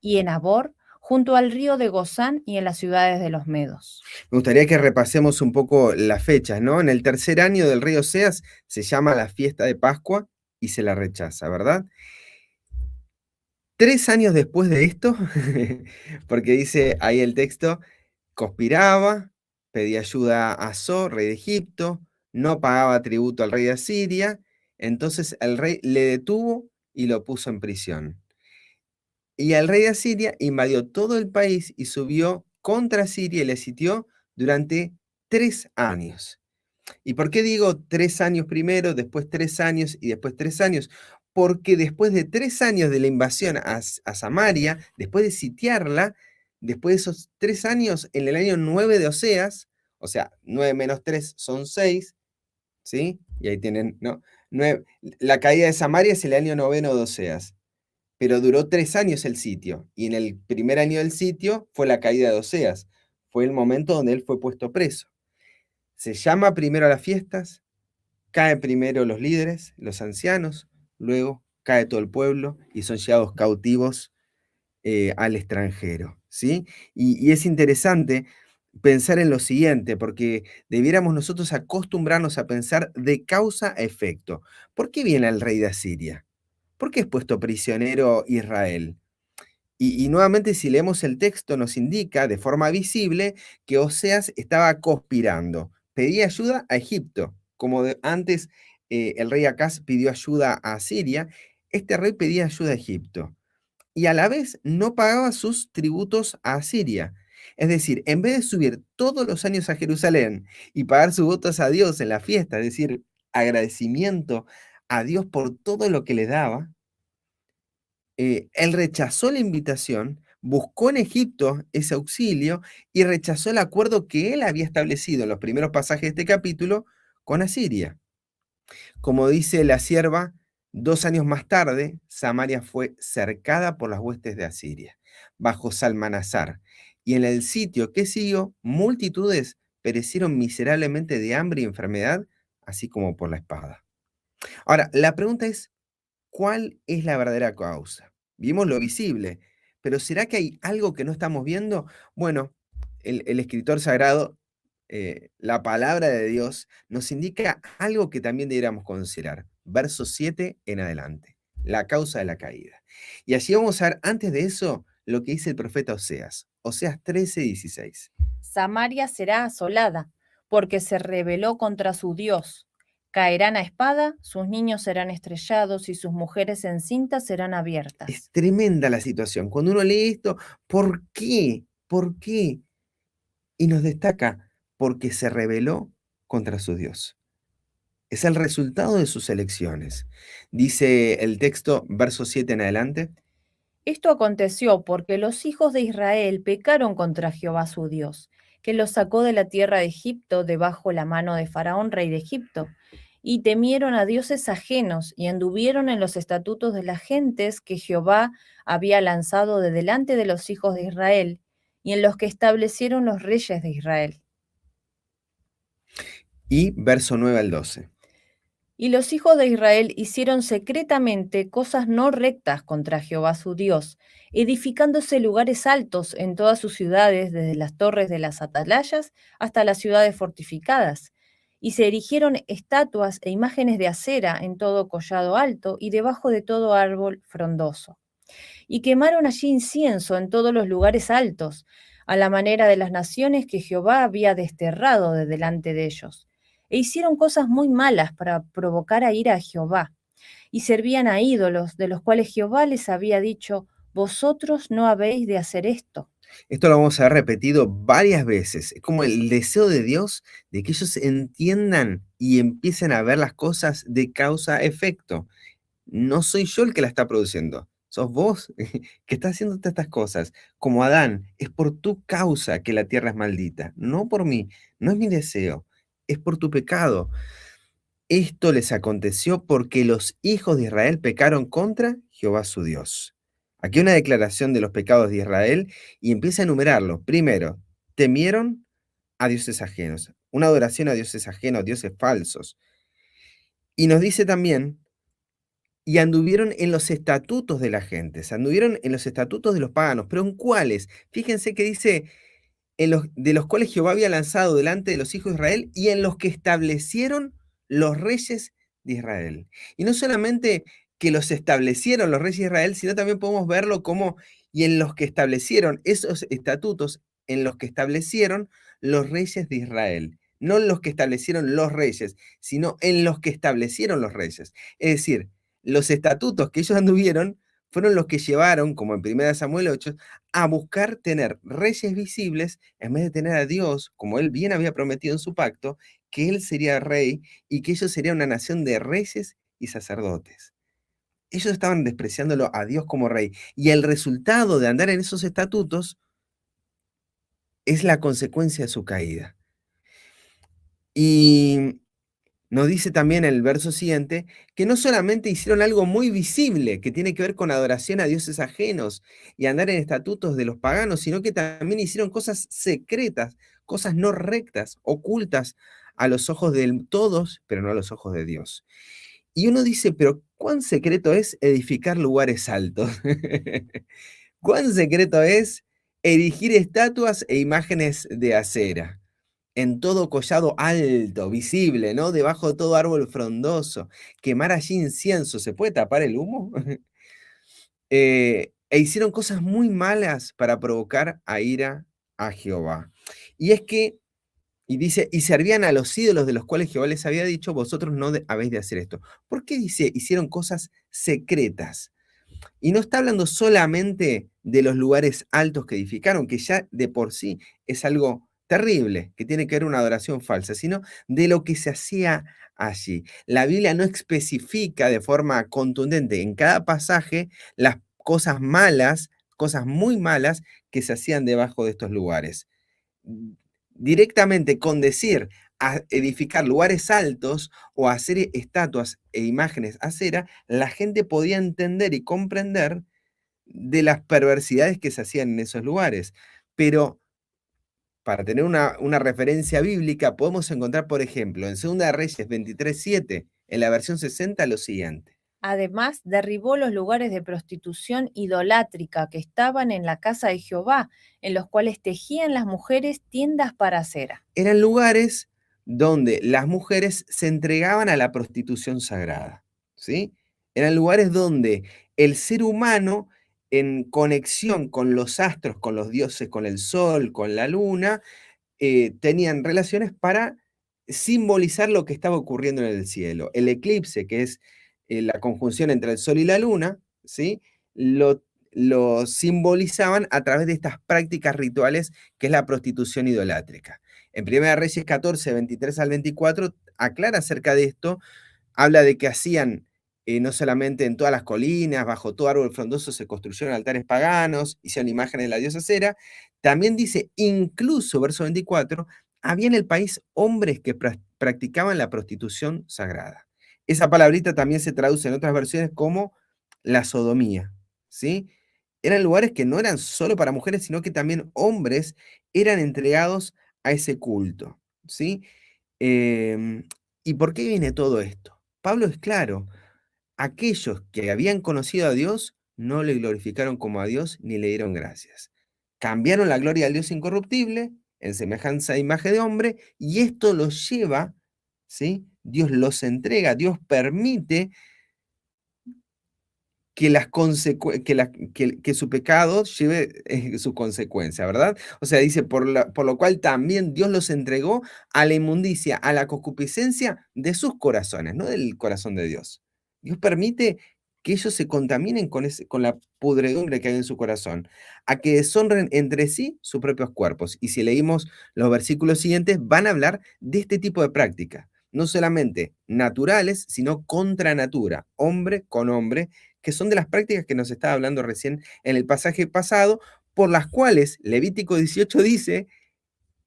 y en Abor, junto al río de Gozán y en las ciudades de los Medos. Me gustaría que repasemos un poco las fechas, ¿no? En el tercer año del rey Oseas se llama la fiesta de Pascua y se la rechaza, ¿verdad? 3 años después de esto, porque dice ahí el texto, conspiraba, pedía ayuda a So, rey de Egipto, no pagaba tributo al rey de Asiria, entonces el rey le detuvo y lo puso en prisión. Y el rey de Asiria invadió todo el país y subió contra Siria y le sitió durante 3 años. ¿Y por qué digo 3 años primero, después 3 años y después 3 años? Porque después de 3 años de la invasión a Samaria, después de sitiarla, después de esos 3 años, en el año 9 de Oseas, o sea, 9 menos 3 son 6, ¿sí? Y ahí tienen, ¿no? La caída de Samaria es el año 9 de Oseas, pero duró 3 años el sitio, y en el primer año del sitio fue la caída de Oseas, fue el momento donde él fue puesto preso. Se llama primero a las fiestas, caen primero los líderes, los ancianos, luego cae todo el pueblo y son llevados cautivos al extranjero, ¿sí? Y es interesante pensar en lo siguiente, porque debiéramos nosotros acostumbrarnos a pensar de causa a efecto. ¿Por qué viene el rey de Asiria? ¿Por qué es puesto prisionero Israel? Y nuevamente, si leemos el texto, nos indica de forma visible que Oseas estaba conspirando. Pedía ayuda a Egipto, como antes el rey Acaz pidió ayuda a Asiria, este rey pedía ayuda a Egipto. Y a la vez no pagaba sus tributos a Asiria. Es decir, en vez de subir todos los años a Jerusalén y pagar sus votos a Dios en la fiesta, es decir, agradecimiento a Dios por todo lo que le daba, él rechazó la invitación, buscó en Egipto ese auxilio y rechazó el acuerdo que él había establecido en los primeros pasajes de este capítulo con Asiria. Como dice la sierva, 2 años más tarde, Samaria fue cercada por las huestes de Asiria, bajo Salmanasar, y en el sitio que siguió, multitudes perecieron miserablemente de hambre y enfermedad, así como por la espada. Ahora, la pregunta es, ¿cuál es la verdadera causa? Vimos lo visible, pero ¿será que hay algo que no estamos viendo? Bueno, el escritor sagrado, la palabra de Dios, nos indica algo que también deberíamos considerar. Verso 7 en adelante, la causa de la caída. Y allí vamos a ver, antes de eso, lo que dice el profeta Oseas. Oseas 13:16. Samaria será asolada, porque se rebeló contra su Dios. Caerán a espada, sus niños serán estrellados y sus mujeres encintas serán Es abiertas. tremenda la situación. Cuando uno lee esto, ¿por qué? ¿Por qué? Y nos destaca, porque se rebeló contra su Dios. Es el resultado de sus elecciones. Dice el texto, verso 7 en adelante. Esto aconteció porque los hijos de Israel pecaron contra Jehová su Dios, que los sacó de la tierra de Egipto debajo la mano de Faraón, rey de Egipto, y temieron a dioses ajenos y anduvieron en los estatutos de las gentes que Jehová había lanzado de delante de los hijos de Israel, y en los que establecieron los reyes de Israel. Y verso 9 al 12. Y los hijos de Israel hicieron secretamente cosas no rectas contra Jehová su Dios, edificándose lugares altos en todas sus ciudades, desde las torres de las atalayas hasta las ciudades fortificadas. Y se erigieron estatuas e imágenes de acera en todo collado alto y debajo de todo árbol frondoso. Y quemaron allí incienso en todos los lugares altos, a la manera de las naciones que Jehová había desterrado de delante de ellos. E hicieron cosas muy malas para provocar a ira a Jehová, y servían a ídolos, de los cuales Jehová les había dicho, vosotros no habéis de hacer esto. Esto lo vamos a ver repetido varias veces. Es como el deseo de Dios de que ellos entiendan y empiecen a ver las cosas de causa a efecto. No soy yo el que la está produciendo. Sos vos que estás haciendo todas estas cosas. Como Adán, es por tu causa que la tierra es maldita, no por mí, no es mi deseo, es por tu pecado. Esto les aconteció porque los hijos de Israel pecaron contra Jehová su Dios. Aquí una declaración de los pecados de Israel y empieza a enumerarlos. Primero, temieron a dioses ajenos, una adoración a dioses ajenos, dioses falsos. Y nos dice también, y anduvieron en los estatutos de la gente, anduvieron en los estatutos de los paganos, pero ¿en cuáles? Fíjense que dice, de los cuales Jehová había lanzado delante de los hijos de Israel y en los que establecieron los reyes de Israel. Y no solamente que los establecieron los reyes de Israel, sino también podemos verlo como, y en los que establecieron esos estatutos, en los que establecieron los reyes de Israel. No en los que establecieron los reyes, sino en los que establecieron los reyes. Es decir, los estatutos que ellos anduvieron fueron los que llevaron, como en 1 Samuel 8, a buscar tener reyes visibles en vez de tener a Dios, como él bien había prometido en su pacto, que él sería rey y que ellos serían una nación de reyes y sacerdotes. Ellos estaban despreciándolo a Dios como rey. Y el resultado de andar en esos estatutos es la consecuencia de su caída. Y Nos dice también el verso siguiente que no solamente hicieron algo muy visible, que tiene que ver con adoración a dioses ajenos y andar en estatutos de los paganos, sino que también hicieron cosas secretas, cosas no rectas, ocultas a los ojos de todos, pero no a los ojos de Dios. Y uno dice, pero ¿cuán secreto es edificar lugares altos? ¿Cuán secreto es erigir estatuas e imágenes de acera en todo collado alto, visible, ¿no? Debajo de todo árbol frondoso, quemar allí incienso? ¿Se puede tapar el humo? E hicieron cosas muy malas para provocar a ira a Jehová. Y es que, y dice, y servían a los ídolos de los cuales Jehová les había dicho, vosotros no habéis de hacer esto. ¿Por qué dice, hicieron cosas secretas? Y no está hablando solamente de los lugares altos que edificaron, que ya de por sí es algo terrible, que tiene que ver una adoración falsa, sino de lo que se hacía allí. La Biblia no especifica de forma contundente en cada pasaje las cosas malas, cosas muy malas que se hacían debajo de estos lugares. Directamente con decir a edificar lugares altos o hacer estatuas e imágenes a cera, la gente podía entender y comprender de las perversidades que se hacían en esos lugares. Pero para tener una referencia bíblica, podemos encontrar, por ejemplo, en 2 Reyes 23:7, en la versión 60, lo siguiente. Además, derribó los lugares de prostitución idolátrica que estaban en la casa de Jehová, en los cuales tejían las mujeres tiendas para cera. Eran lugares donde las mujeres se entregaban a la prostitución sagrada, ¿sí? Eran lugares donde el ser humano, en conexión con los astros, con los dioses, con el sol, con la luna, tenían relaciones para simbolizar lo que estaba ocurriendo en el cielo. El eclipse, que es la conjunción entre el sol y la luna, ¿sí? Lo simbolizaban a través de estas prácticas rituales, que es la prostitución idolátrica. En 1 Reyes 14, 23 al 24, aclara acerca de esto, habla de que hacían, no solamente en todas las colinas, bajo todo árbol frondoso se construyeron altares paganos, hicieron imágenes de la diosa Cera. También dice, incluso, verso 24, había en el país hombres que practicaban la prostitución sagrada. Esa palabrita también se traduce en otras versiones como la sodomía, ¿sí? Eran lugares que no eran solo para mujeres, sino que también hombres eran entregados a ese culto, ¿sí? ¿Y por qué viene todo esto? Pablo es claro, aquellos que habían conocido a Dios no le glorificaron como a Dios ni le dieron gracias. Cambiaron la gloria al Dios incorruptible en semejanza a imagen de hombre, y esto los lleva, ¿sí? Dios los entrega, Dios permite que, que su pecado lleve su consecuencia, ¿verdad? O sea, dice, por lo cual también Dios los entregó a la inmundicia, a la concupiscencia de sus corazones, no del corazón de Dios. Dios permite que ellos se contaminen con la pudredumbre que hay en su corazón, a que deshonren entre sí sus propios cuerpos. Y si leímos los versículos siguientes, van a hablar de este tipo de práctica, no solamente naturales, sino contra natura, hombre con hombre, que son de las prácticas que nos estaba hablando recién en el pasaje pasado, por las cuales Levítico 18 dice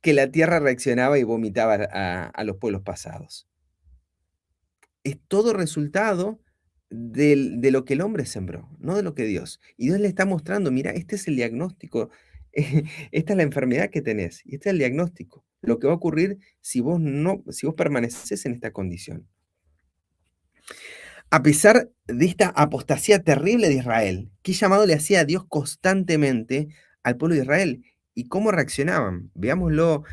que la tierra reaccionaba y vomitaba a los pueblos pasados. Es todo resultado de lo que el hombre sembró, no de lo que Dios. Y Dios le está mostrando, mira, este es el diagnóstico, esta es la enfermedad que tenés, y este es el diagnóstico, lo que va a ocurrir si vos permaneces en esta condición. A pesar de esta apostasía terrible de Israel, ¿qué llamado le hacía a Dios constantemente al pueblo de Israel? ¿Y cómo reaccionaban? Veámoslo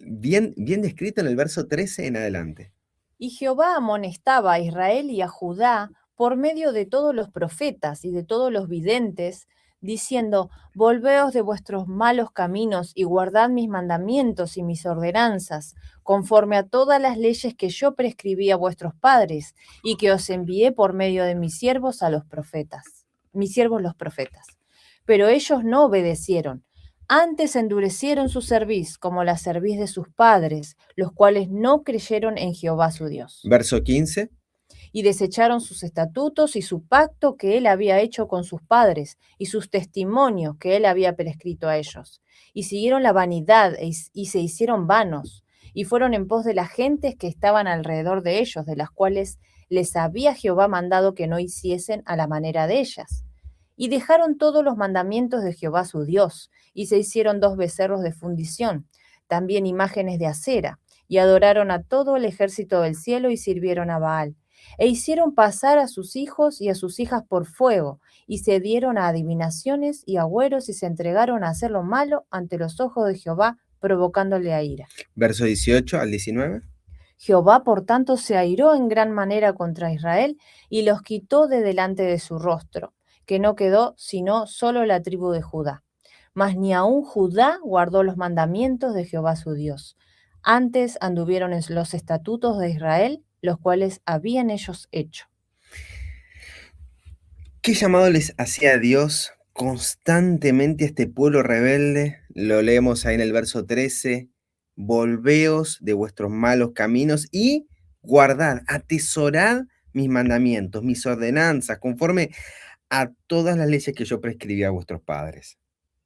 bien descrito en el verso 13 en adelante. Y Jehová amonestaba a Israel y a Judá por medio de todos los profetas y de todos los videntes, diciendo, volveos de vuestros malos caminos y guardad mis mandamientos y mis ordenanzas, conforme a todas las leyes que yo prescribí a vuestros padres y que os envié por medio de mis siervos a los profetas, mis siervos los profetas. Pero ellos no obedecieron. Antes endurecieron su cerviz como la cerviz de sus padres, los cuales no creyeron en Jehová su Dios. Verso 15. Y desecharon sus estatutos y su pacto que él había hecho con sus padres, y sus testimonios que él había prescrito a ellos. Y siguieron la vanidad y se hicieron vanos, y fueron en pos de las gentes que estaban alrededor de ellos, de las cuales les había Jehová mandado que no hiciesen a la manera de ellas. Y dejaron todos los mandamientos de Jehová su Dios, y se hicieron 2 becerros de fundición, también imágenes de acera, y adoraron a todo el ejército del cielo y sirvieron a Baal. E hicieron pasar a sus hijos y a sus hijas por fuego, y se dieron a adivinaciones y agüeros y se entregaron a hacer lo malo ante los ojos de Jehová, provocándole a ira. Verso 18 al 19. Jehová, por tanto, se airó en gran manera contra Israel y los quitó de delante de su rostro, que no quedó sino solo la tribu de Judá. Mas ni aun Judá guardó los mandamientos de Jehová su Dios. Antes anduvieron en los estatutos de Israel, los cuales habían ellos hecho. ¿Qué llamado les hacía Dios constantemente a este pueblo rebelde? Lo leemos ahí en el verso 13. Volveos de vuestros malos caminos y guardad, atesorad mis mandamientos, mis ordenanzas, conforme a todas las leyes que yo prescribí a vuestros padres.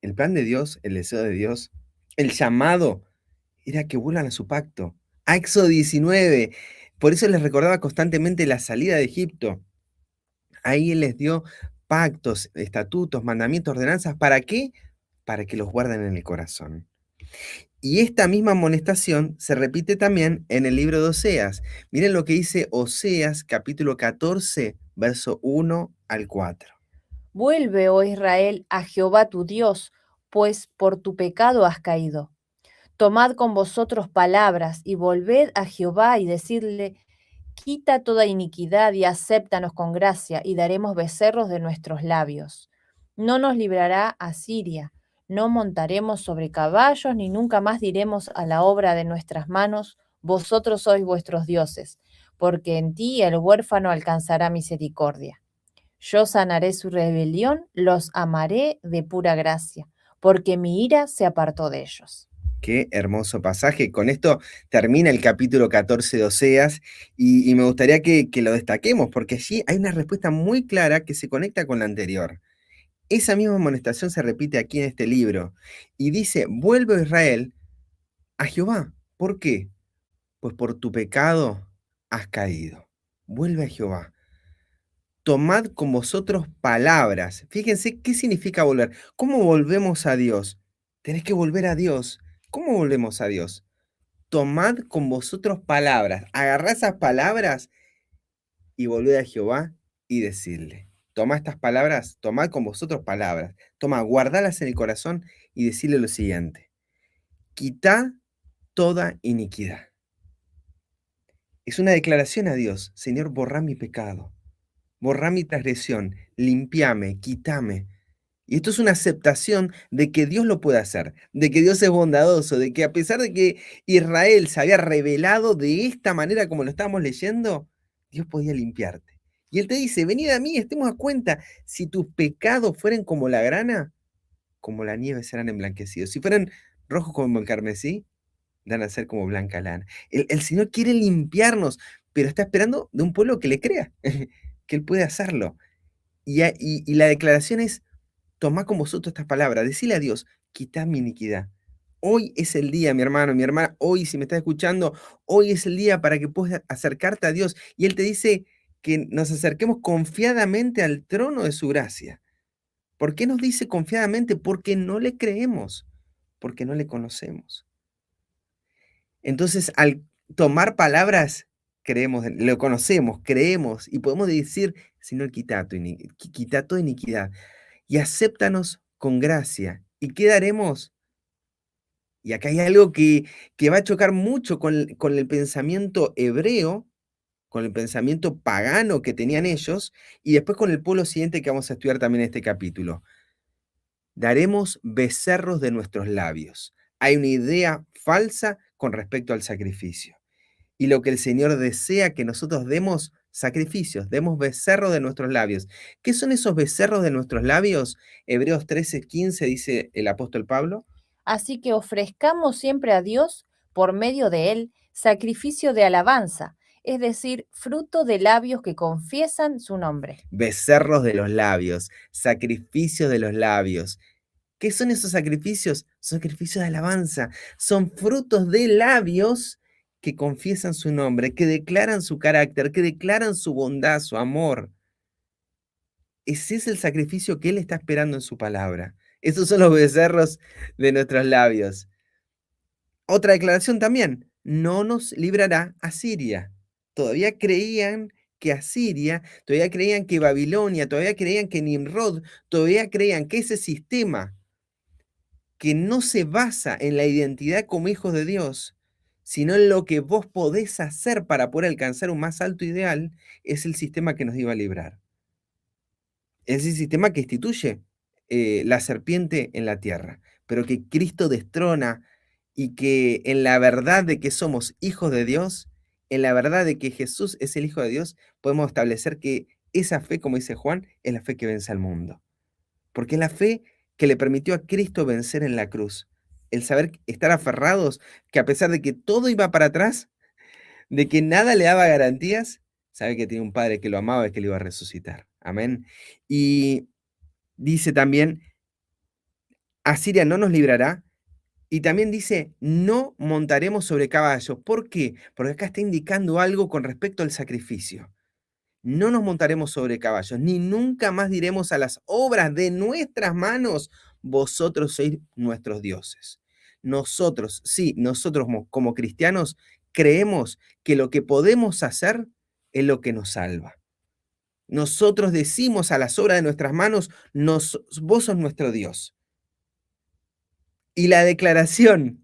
El plan de Dios, el deseo de Dios, el llamado era que vuelvan a su pacto. A Éxodo 19. Por eso les recordaba constantemente la salida de Egipto. Ahí Él les dio pactos, estatutos, mandamientos, ordenanzas. ¿Para qué? Para que los guarden en el corazón. Y esta misma amonestación se repite también en el libro de Oseas. Miren lo que dice Oseas, capítulo 14, verso 1 al 4. Vuelve, oh Israel, a Jehová tu Dios, pues por tu pecado has caído. Tomad con vosotros palabras y volved a Jehová y decidle, quita toda iniquidad y acéptanos con gracia y daremos becerros de nuestros labios. No nos librará Asiria, no montaremos sobre caballos ni nunca más diremos a la obra de nuestras manos, vosotros sois vuestros dioses, porque en ti el huérfano alcanzará misericordia. Yo sanaré su rebelión, los amaré de pura gracia, porque mi ira se apartó de ellos. Qué hermoso pasaje. Con esto termina el capítulo 14 de Oseas y me gustaría que lo destaquemos porque allí hay una respuesta muy clara que se conecta con la anterior. Esa misma amonestación se repite aquí en este libro y dice, vuelve Israel a Jehová. ¿Por qué? Pues por tu pecado has caído. Vuelve a Jehová. Tomad con vosotros palabras. Fíjense qué significa volver. ¿Cómo volvemos a Dios? Tenés que volver a Dios. ¿Cómo volvemos a Dios? Tomad con vosotros palabras. Agarrá esas palabras y volved a Jehová y decidle. Toma estas palabras, tomad con vosotros palabras. Toma, guardalas en el corazón y decirle lo siguiente. Quitad toda iniquidad. Es una declaración a Dios. Señor, borrá mi pecado. Borrá mi transgresión. Limpiame, quítame. Y esto es una aceptación de que Dios lo puede hacer, de que Dios es bondadoso, de que a pesar de que Israel se había revelado de esta manera como lo estábamos leyendo, Dios podía limpiarte. Y Él te dice, venid a mí, estemos a cuenta, si tus pecados fueren como la grana, como la nieve serán emblanquecidos. Si fueran rojos como el carmesí, dan a ser como blanca lana. El Señor quiere limpiarnos, pero está esperando de un pueblo que le crea, que Él puede hacerlo. Y la declaración es, tomá con vosotros estas palabras, decile a Dios, quitad mi iniquidad. Hoy es el día, mi hermano, mi hermana, hoy si me estás escuchando, hoy es el día para que puedas acercarte a Dios. Y Él te dice que nos acerquemos confiadamente al trono de su gracia. ¿Por qué nos dice confiadamente? Porque no le creemos, porque no le conocemos. Entonces, al tomar palabras, creemos, lo conocemos, creemos y podemos decir, Señor, quita toda iniquidad y acéptanos con gracia. ¿Y qué daremos? Y acá hay algo que va a chocar mucho con el pensamiento hebreo, con el pensamiento pagano que tenían ellos, y después con el pueblo siguiente que vamos a estudiar también en este capítulo. Daremos becerros de nuestros labios. Hay una idea falsa con respecto al sacrificio. Y lo que el Señor desea que nosotros demos sacrificios, demos becerros de nuestros labios. ¿Qué son esos becerros de nuestros labios? Hebreos 13:15 dice el apóstol Pablo. Así que ofrezcamos siempre a Dios, por medio de Él, sacrificio de alabanza, es decir, fruto de labios que confiesan su nombre. Becerros de los labios, sacrificios de los labios. ¿Qué son esos sacrificios? Son sacrificios de alabanza, son frutos de labios que confiesan su nombre, que declaran su carácter, que declaran su bondad, su amor. Ese es el sacrificio que Él está esperando en su palabra. Esos son los becerros de nuestros labios. Otra declaración también, no nos librará Asiria. Todavía creían que Asiria, todavía creían que Babilonia, todavía creían que Nimrod, todavía creían que ese sistema que no se basa en la identidad como hijos de Dios, sino en lo que vos podés hacer para poder alcanzar un más alto ideal, es el sistema que nos iba a librar. Es el sistema que instituye la serpiente en la tierra, pero que Cristo destrona y que en la verdad de que somos hijos de Dios, en la verdad de que Jesús es el Hijo de Dios, podemos establecer que esa fe, como dice Juan, es la fe que vence al mundo. Porque es la fe que le permitió a Cristo vencer en la cruz. El saber estar aferrados, que a pesar de que todo iba para atrás, de que nada le daba garantías, sabe que tiene un Padre que lo amaba y que le iba a resucitar. Amén. Y dice también, Asiria no nos librará. Y también dice, no montaremos sobre caballos. ¿Por qué? Porque acá está indicando algo con respecto al sacrificio. No nos montaremos sobre caballos, ni nunca más diremos a las obras de nuestras manos, vosotros sois nuestros dioses. Nosotros, sí, nosotros como cristianos creemos que lo que podemos hacer es lo que nos salva. Nosotros decimos a las obras de nuestras manos, vos sos nuestro Dios. Y la declaración,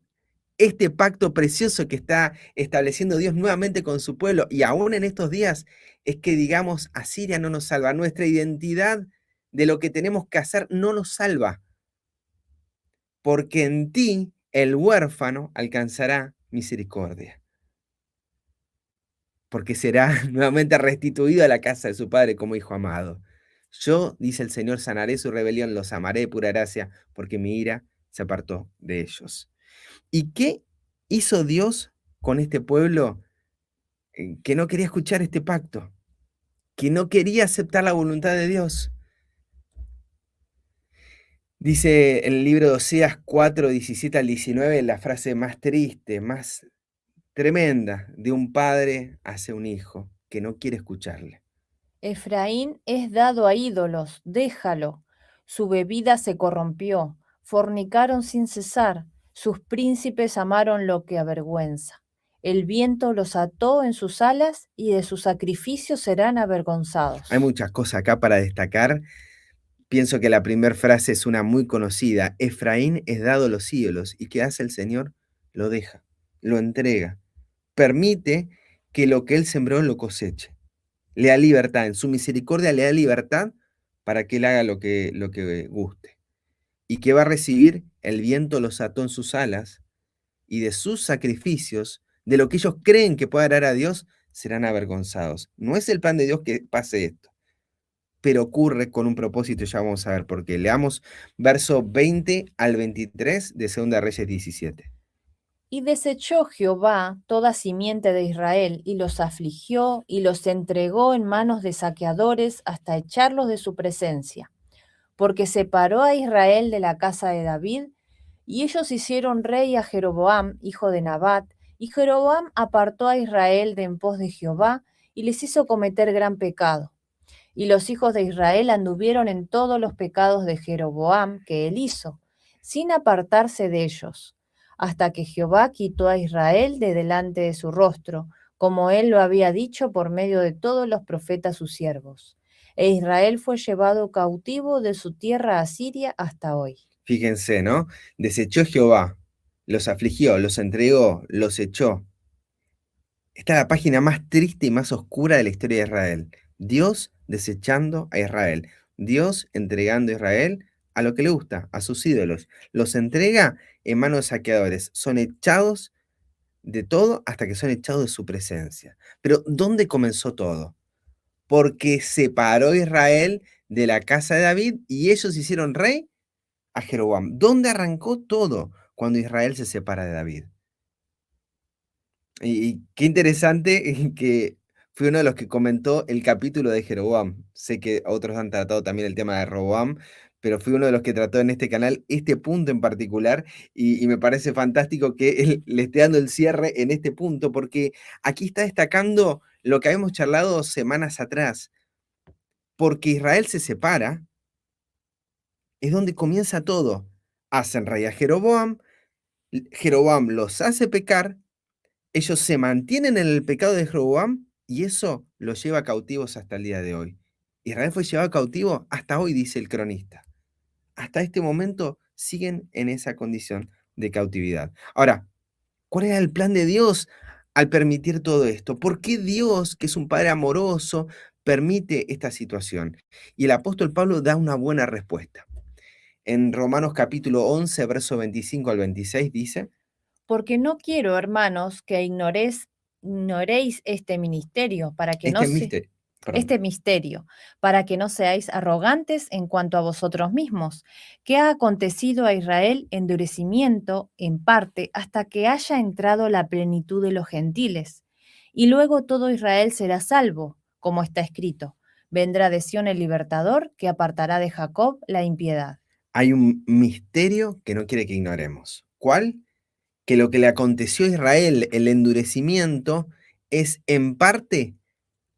este pacto precioso que está estableciendo Dios nuevamente con su pueblo, y aún en estos días, es que digamos, Asiria no nos salva, nuestra identidad de lo que tenemos que hacer no nos salva, porque en ti el huérfano alcanzará misericordia, porque será nuevamente restituido a la casa de su padre como hijo amado. Yo, dice el Señor, sanaré su rebelión, los amaré de pura gracia, porque mi ira se apartó de ellos. ¿Y qué hizo Dios con este pueblo que no quería escuchar este pacto, que no quería aceptar la voluntad de Dios? Dice en el libro de Oseas 4, 17 al 19, la frase más triste, más tremenda de un padre hacia un hijo que no quiere escucharle. Efraín es dado a ídolos, déjalo. Su bebida se corrompió, fornicaron sin cesar, sus príncipes amaron lo que avergüenza. El viento los ató en sus alas y de sus sacrificios serán avergonzados. Hay muchas cosas acá para destacar. Pienso que la primera frase es una muy conocida. Efraín es dado a los ídolos. ¿Y qué hace el Señor? Lo deja, lo entrega. Permite que lo que él sembró lo coseche. Le da libertad, en su misericordia le da libertad para que él haga lo que guste. Y que va a recibir, el viento los ató en sus alas, y de sus sacrificios, de lo que ellos creen que puede dar a Dios, serán avergonzados. No es el plan de Dios que pase esto, pero ocurre con un propósito, ya vamos a ver por qué. Leamos verso 20 al 23 de 2 Reyes 17. Y desechó Jehová toda simiente de Israel, y los afligió, y los entregó en manos de saqueadores hasta echarlos de su presencia. Porque separó a Israel de la casa de David, y ellos hicieron rey a Jeroboam, hijo de Nabat, y Jeroboam apartó a Israel de en pos de Jehová, y les hizo cometer gran pecado. Y los hijos de Israel anduvieron en todos los pecados de Jeroboam que él hizo, sin apartarse de ellos, hasta que Jehová quitó a Israel de delante de su rostro, como él lo había dicho por medio de todos los profetas sus siervos. E Israel fue llevado cautivo de su tierra a Siria hasta hoy. Fíjense, ¿no? Desechó Jehová, los afligió, los entregó, los echó. Esta es la página más triste y más oscura de la historia de Israel. Dios desechando a Israel. Dios entregando a Israel a lo que le gusta, a sus ídolos. Los entrega en manos de saqueadores. Son echados de todo hasta que son echados de su presencia. Pero ¿dónde comenzó todo? Porque separó Israel de la casa de David y ellos hicieron rey a Jeroboam. ¿Dónde arrancó todo? Cuando Israel se separa de David. Y qué interesante que fui uno de los que comentó el capítulo de Jeroboam. Sé que otros han tratado también el tema de Roboam, pero fui uno de los que trató en este canal este punto en particular y me parece fantástico que él le esté dando el cierre en este punto, porque aquí está destacando lo que habíamos charlado semanas atrás. Porque Israel se separa, es donde comienza todo. Hacen rey a Jeroboam, Jeroboam los hace pecar, ellos se mantienen en el pecado de Jeroboam y eso los lleva cautivos hasta el día de hoy. Israel fue llevado cautivo hasta hoy, dice el cronista. Hasta este momento siguen en esa condición de cautividad. Ahora, ¿cuál era el plan de Dios al permitir todo esto? ¿Por qué Dios, que es un Padre amoroso, permite esta situación? Y el apóstol Pablo da una buena respuesta. En Romanos capítulo 11, verso 25 al 26 dice, Porque no quiero, hermanos, que ignoréis este ministerio, para que no este se, misterio, este perdón, misterio, para que no seáis arrogantes en cuanto a vosotros mismos, que ha acontecido a Israel endurecimiento en parte hasta que haya entrado la plenitud de los gentiles. Y luego todo Israel será salvo, como está escrito. Vendrá de Sión el libertador, que apartará de Jacob la impiedad. hay un misterio que no quiere que ignoremos. ¿Cuál? Que lo que le aconteció a Israel, el endurecimiento, es en parte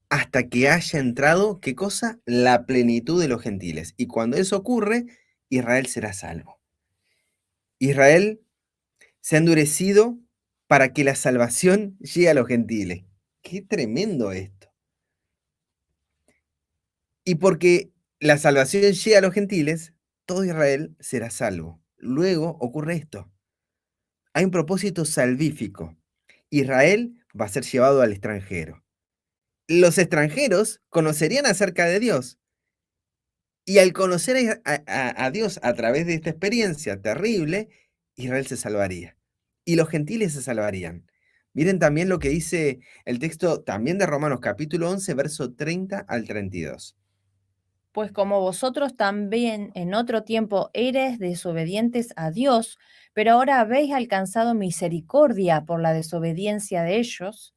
hasta que haya entrado, ¿qué cosa? La plenitud de los gentiles. Y cuando eso ocurre, Israel será salvo. Israel se ha endurecido para que la salvación llegue a los gentiles. Qué tremendo esto. Y porque la salvación llega a los gentiles, todo Israel será salvo. Luego ocurre esto. Hay un propósito salvífico. Israel va a ser llevado al extranjero. Los extranjeros conocerían acerca de Dios. Y al conocer a Dios a través de esta experiencia terrible, Israel se salvaría. Y los gentiles se salvarían. Miren también lo que dice el texto también de Romanos capítulo 11, verso 30 al 32. Pues como vosotros también en otro tiempo eres desobedientes a Dios, pero ahora habéis alcanzado misericordia por la desobediencia de ellos,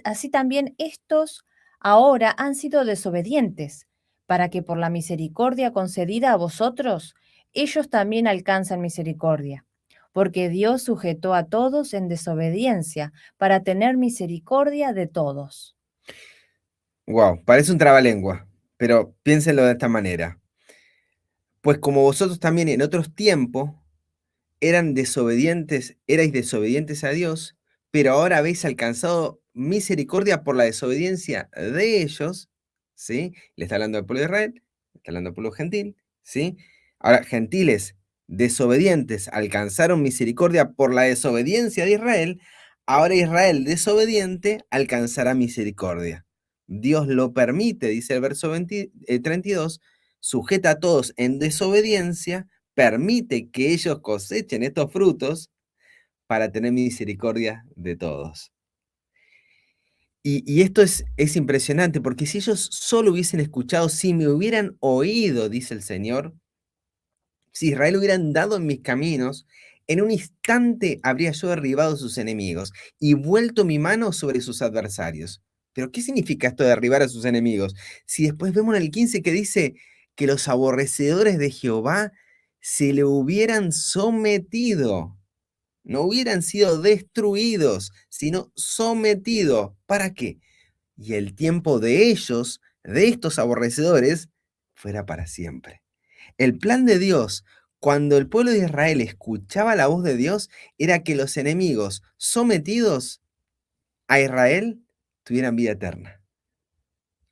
así también estos ahora han sido desobedientes, para que por la misericordia concedida a vosotros, ellos también alcanzan misericordia. Porque Dios sujetó a todos en desobediencia, para tener misericordia de todos. Wow, parece un trabalengua, pero piénsenlo de esta manera. Pues como vosotros también en otros tiempos erais desobedientes a Dios, pero ahora habéis alcanzado misericordia por la desobediencia de ellos, ¿sí? Le está hablando al pueblo de Israel, le está hablando al pueblo gentil, ¿sí? Ahora, gentiles desobedientes alcanzaron misericordia por la desobediencia de Israel, ahora Israel desobediente alcanzará misericordia. Dios lo permite, dice el verso 32, sujeta a todos en desobediencia, permite que ellos cosechen estos frutos para tener misericordia de todos. Y esto es impresionante, porque si ellos solo hubiesen escuchado, si me hubieran oído, dice el Señor, si Israel hubiera andado en mis caminos, en un instante habría yo derribado a sus enemigos y vuelto mi mano sobre sus adversarios. Pero ¿qué significa esto de derribar a sus enemigos? Si después vemos en el 15 que dice que los aborrecedores de Jehová se le hubieran sometido, no hubieran sido destruidos, sino sometidos. ¿Para qué? Y el tiempo de ellos, de estos aborrecedores, fuera para siempre. El plan de Dios, cuando el pueblo de Israel escuchaba la voz de Dios, era que los enemigos sometidos a Israel tuvieran vida eterna.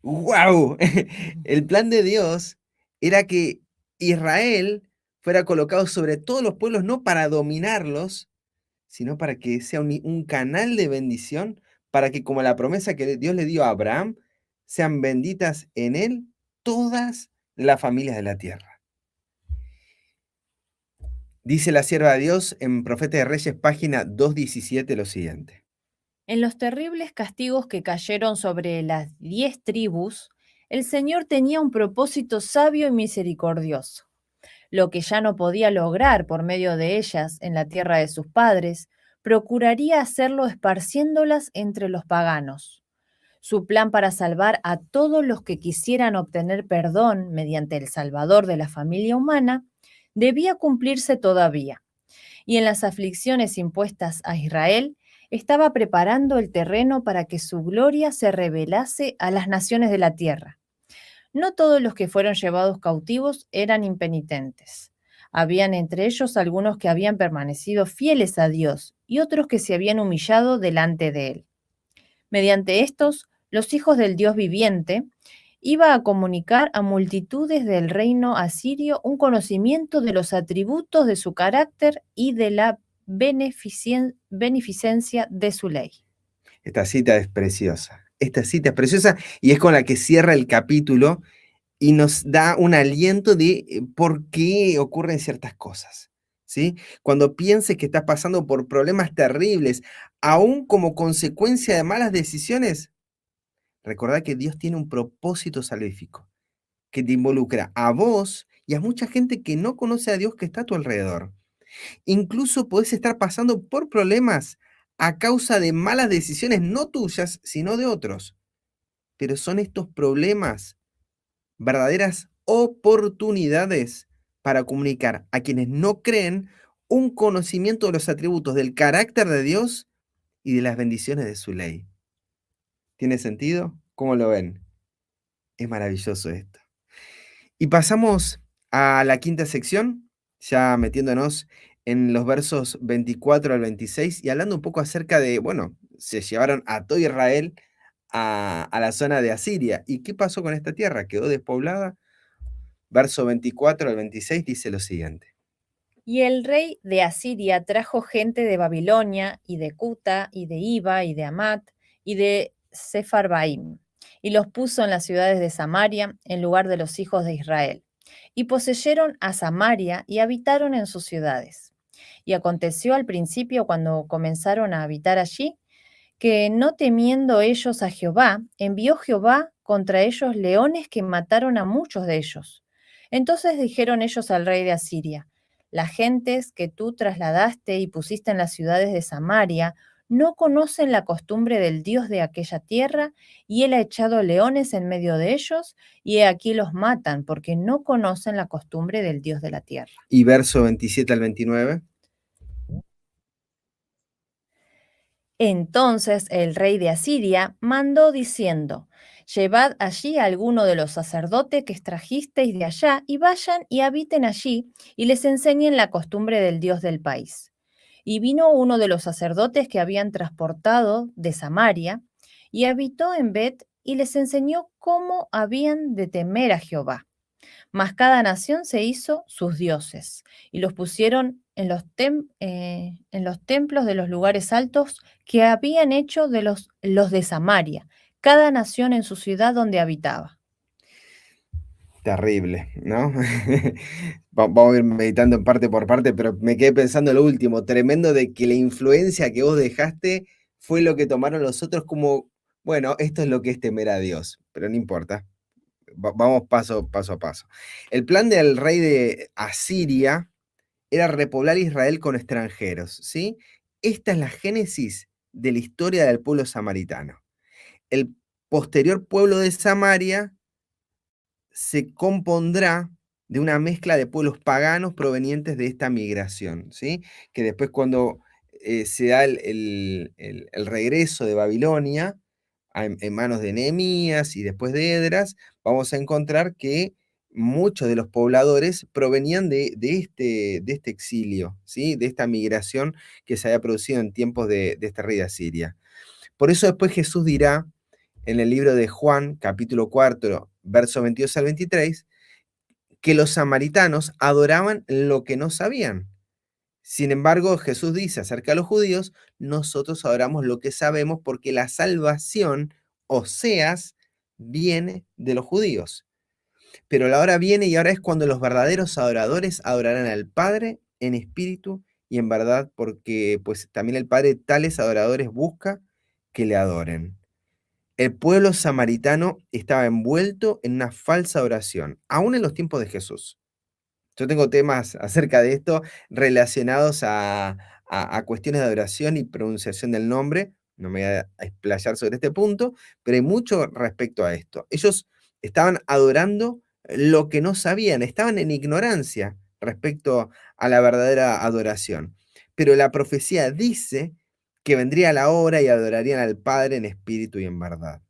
¡Wow! El plan de Dios era que Israel fuera colocado sobre todos los pueblos, no para dominarlos, sino para que sea un canal de bendición, para que como la promesa que Dios le dio a Abraham, sean benditas en él todas las familias de la tierra. Dice la sierva de Dios en Profeta de Reyes, página 217, lo siguiente. En los terribles castigos que cayeron sobre las 10 tribus, el Señor tenía un propósito sabio y misericordioso. Lo que ya no podía lograr por medio de ellas en la tierra de sus padres, procuraría hacerlo esparciéndolas entre los paganos. Su plan para salvar a todos los que quisieran obtener perdón mediante el Salvador de la familia humana debía cumplirse todavía, y en las aflicciones impuestas a Israel estaba preparando el terreno para que su gloria se revelase a las naciones de la tierra. No todos los que fueron llevados cautivos eran impenitentes. Habían entre ellos algunos que habían permanecido fieles a Dios y otros que se habían humillado delante de Él. Mediante estos, los hijos del Dios viviente iba a comunicar a multitudes del reino asirio un conocimiento de los atributos de su carácter y de la beneficencia de su ley. Esta cita es preciosa. Esta cita es preciosa y es con la que cierra el capítulo y nos da un aliento de por qué ocurren ciertas cosas, ¿sí? Cuando pienses que estás pasando por problemas terribles, aún como consecuencia de malas decisiones, recordá que Dios tiene un propósito salvífico que te involucra a vos y a mucha gente que no conoce a Dios que está a tu alrededor. Incluso podés estar pasando por problemas a causa de malas decisiones, no tuyas, sino de otros. Pero son estos problemas verdaderas oportunidades para comunicar a quienes no creen un conocimiento de los atributos del carácter de Dios y de las bendiciones de su ley. ¿Tiene sentido? ¿Cómo lo ven? Es maravilloso esto. Y pasamos a la quinta sección, ya metiéndonos en los versos 24 al 26 y hablando un poco acerca de, bueno, se llevaron a todo Israel a la zona de Asiria. ¿Y qué pasó con esta tierra? ¿Quedó despoblada? Verso 24 al 26 dice lo siguiente. Y el rey de Asiria trajo gente de Babilonia, y de Cuta, y de Iva, y de Amat, y de Sepharvaim, y los puso en las ciudades de Samaria, en lugar de los hijos de Israel. Y poseyeron a Samaria, y habitaron en sus ciudades. Y aconteció al principio, cuando comenzaron a habitar allí, que no temiendo ellos a Jehová, envió Jehová contra ellos leones que mataron a muchos de ellos. Entonces dijeron ellos al rey de Asiria: las gentes que tú trasladaste y pusiste en las ciudades de Samaria no conocen la costumbre del Dios de aquella tierra, y él ha echado leones en medio de ellos, y he aquí los matan, porque no conocen la costumbre del Dios de la tierra. Y verso 27 al 29. Entonces el rey de Asiria mandó diciendo: llevad allí a alguno de los sacerdotes que extrajisteis de allá, y vayan y habiten allí, y les enseñen la costumbre del Dios del país. Y vino uno de los sacerdotes que habían transportado de Samaria, y habitó en Bet, y les enseñó cómo habían de temer a Jehová. Mas cada nación se hizo sus dioses, y los pusieron en los templos de los lugares altos que habían hecho de los de Samaria, cada nación en su ciudad donde habitaba. Terrible, ¿no? Vamos a ir meditando en parte por parte, pero me quedé pensando en lo último, tremendo de que la influencia que vos dejaste fue lo que tomaron los otros como, bueno, esto es lo que es temer a Dios, pero no importa. Vamos paso a paso. El plan del rey de Asiria era repoblar Israel con extranjeros, ¿sí? Esta es la génesis de la historia del pueblo samaritano. El posterior pueblo de Samaria se compondrá de una mezcla de pueblos paganos provenientes de esta migración, ¿sí? Que después cuando se da el regreso de Babilonia en manos de Nehemías y después de Edras, vamos a encontrar que muchos de los pobladores provenían de este exilio, ¿sí? De esta migración que se había producido en tiempos de este rey de Asiria. Por eso después Jesús dirá en el libro de Juan, capítulo 4, verso 22 al 23, que los samaritanos adoraban lo que no sabían. Sin embargo, Jesús dice acerca de los judíos: nosotros adoramos lo que sabemos, porque la salvación, Oseas, viene de los judíos. Pero la hora viene y ahora es cuando los verdaderos adoradores adorarán al Padre en espíritu y en verdad, porque pues también el Padre tales adoradores busca que le adoren. El pueblo samaritano estaba envuelto en una falsa oración, aún en los tiempos de Jesús. Yo tengo temas acerca de esto relacionados a cuestiones de adoración y pronunciación del nombre, no me voy a explayar sobre este punto, pero hay mucho respecto a esto. Ellos estaban adorando lo que no sabían, estaban en ignorancia respecto a la verdadera adoración. Pero la profecía dice que vendría la hora y adorarían al Padre en espíritu y en verdad.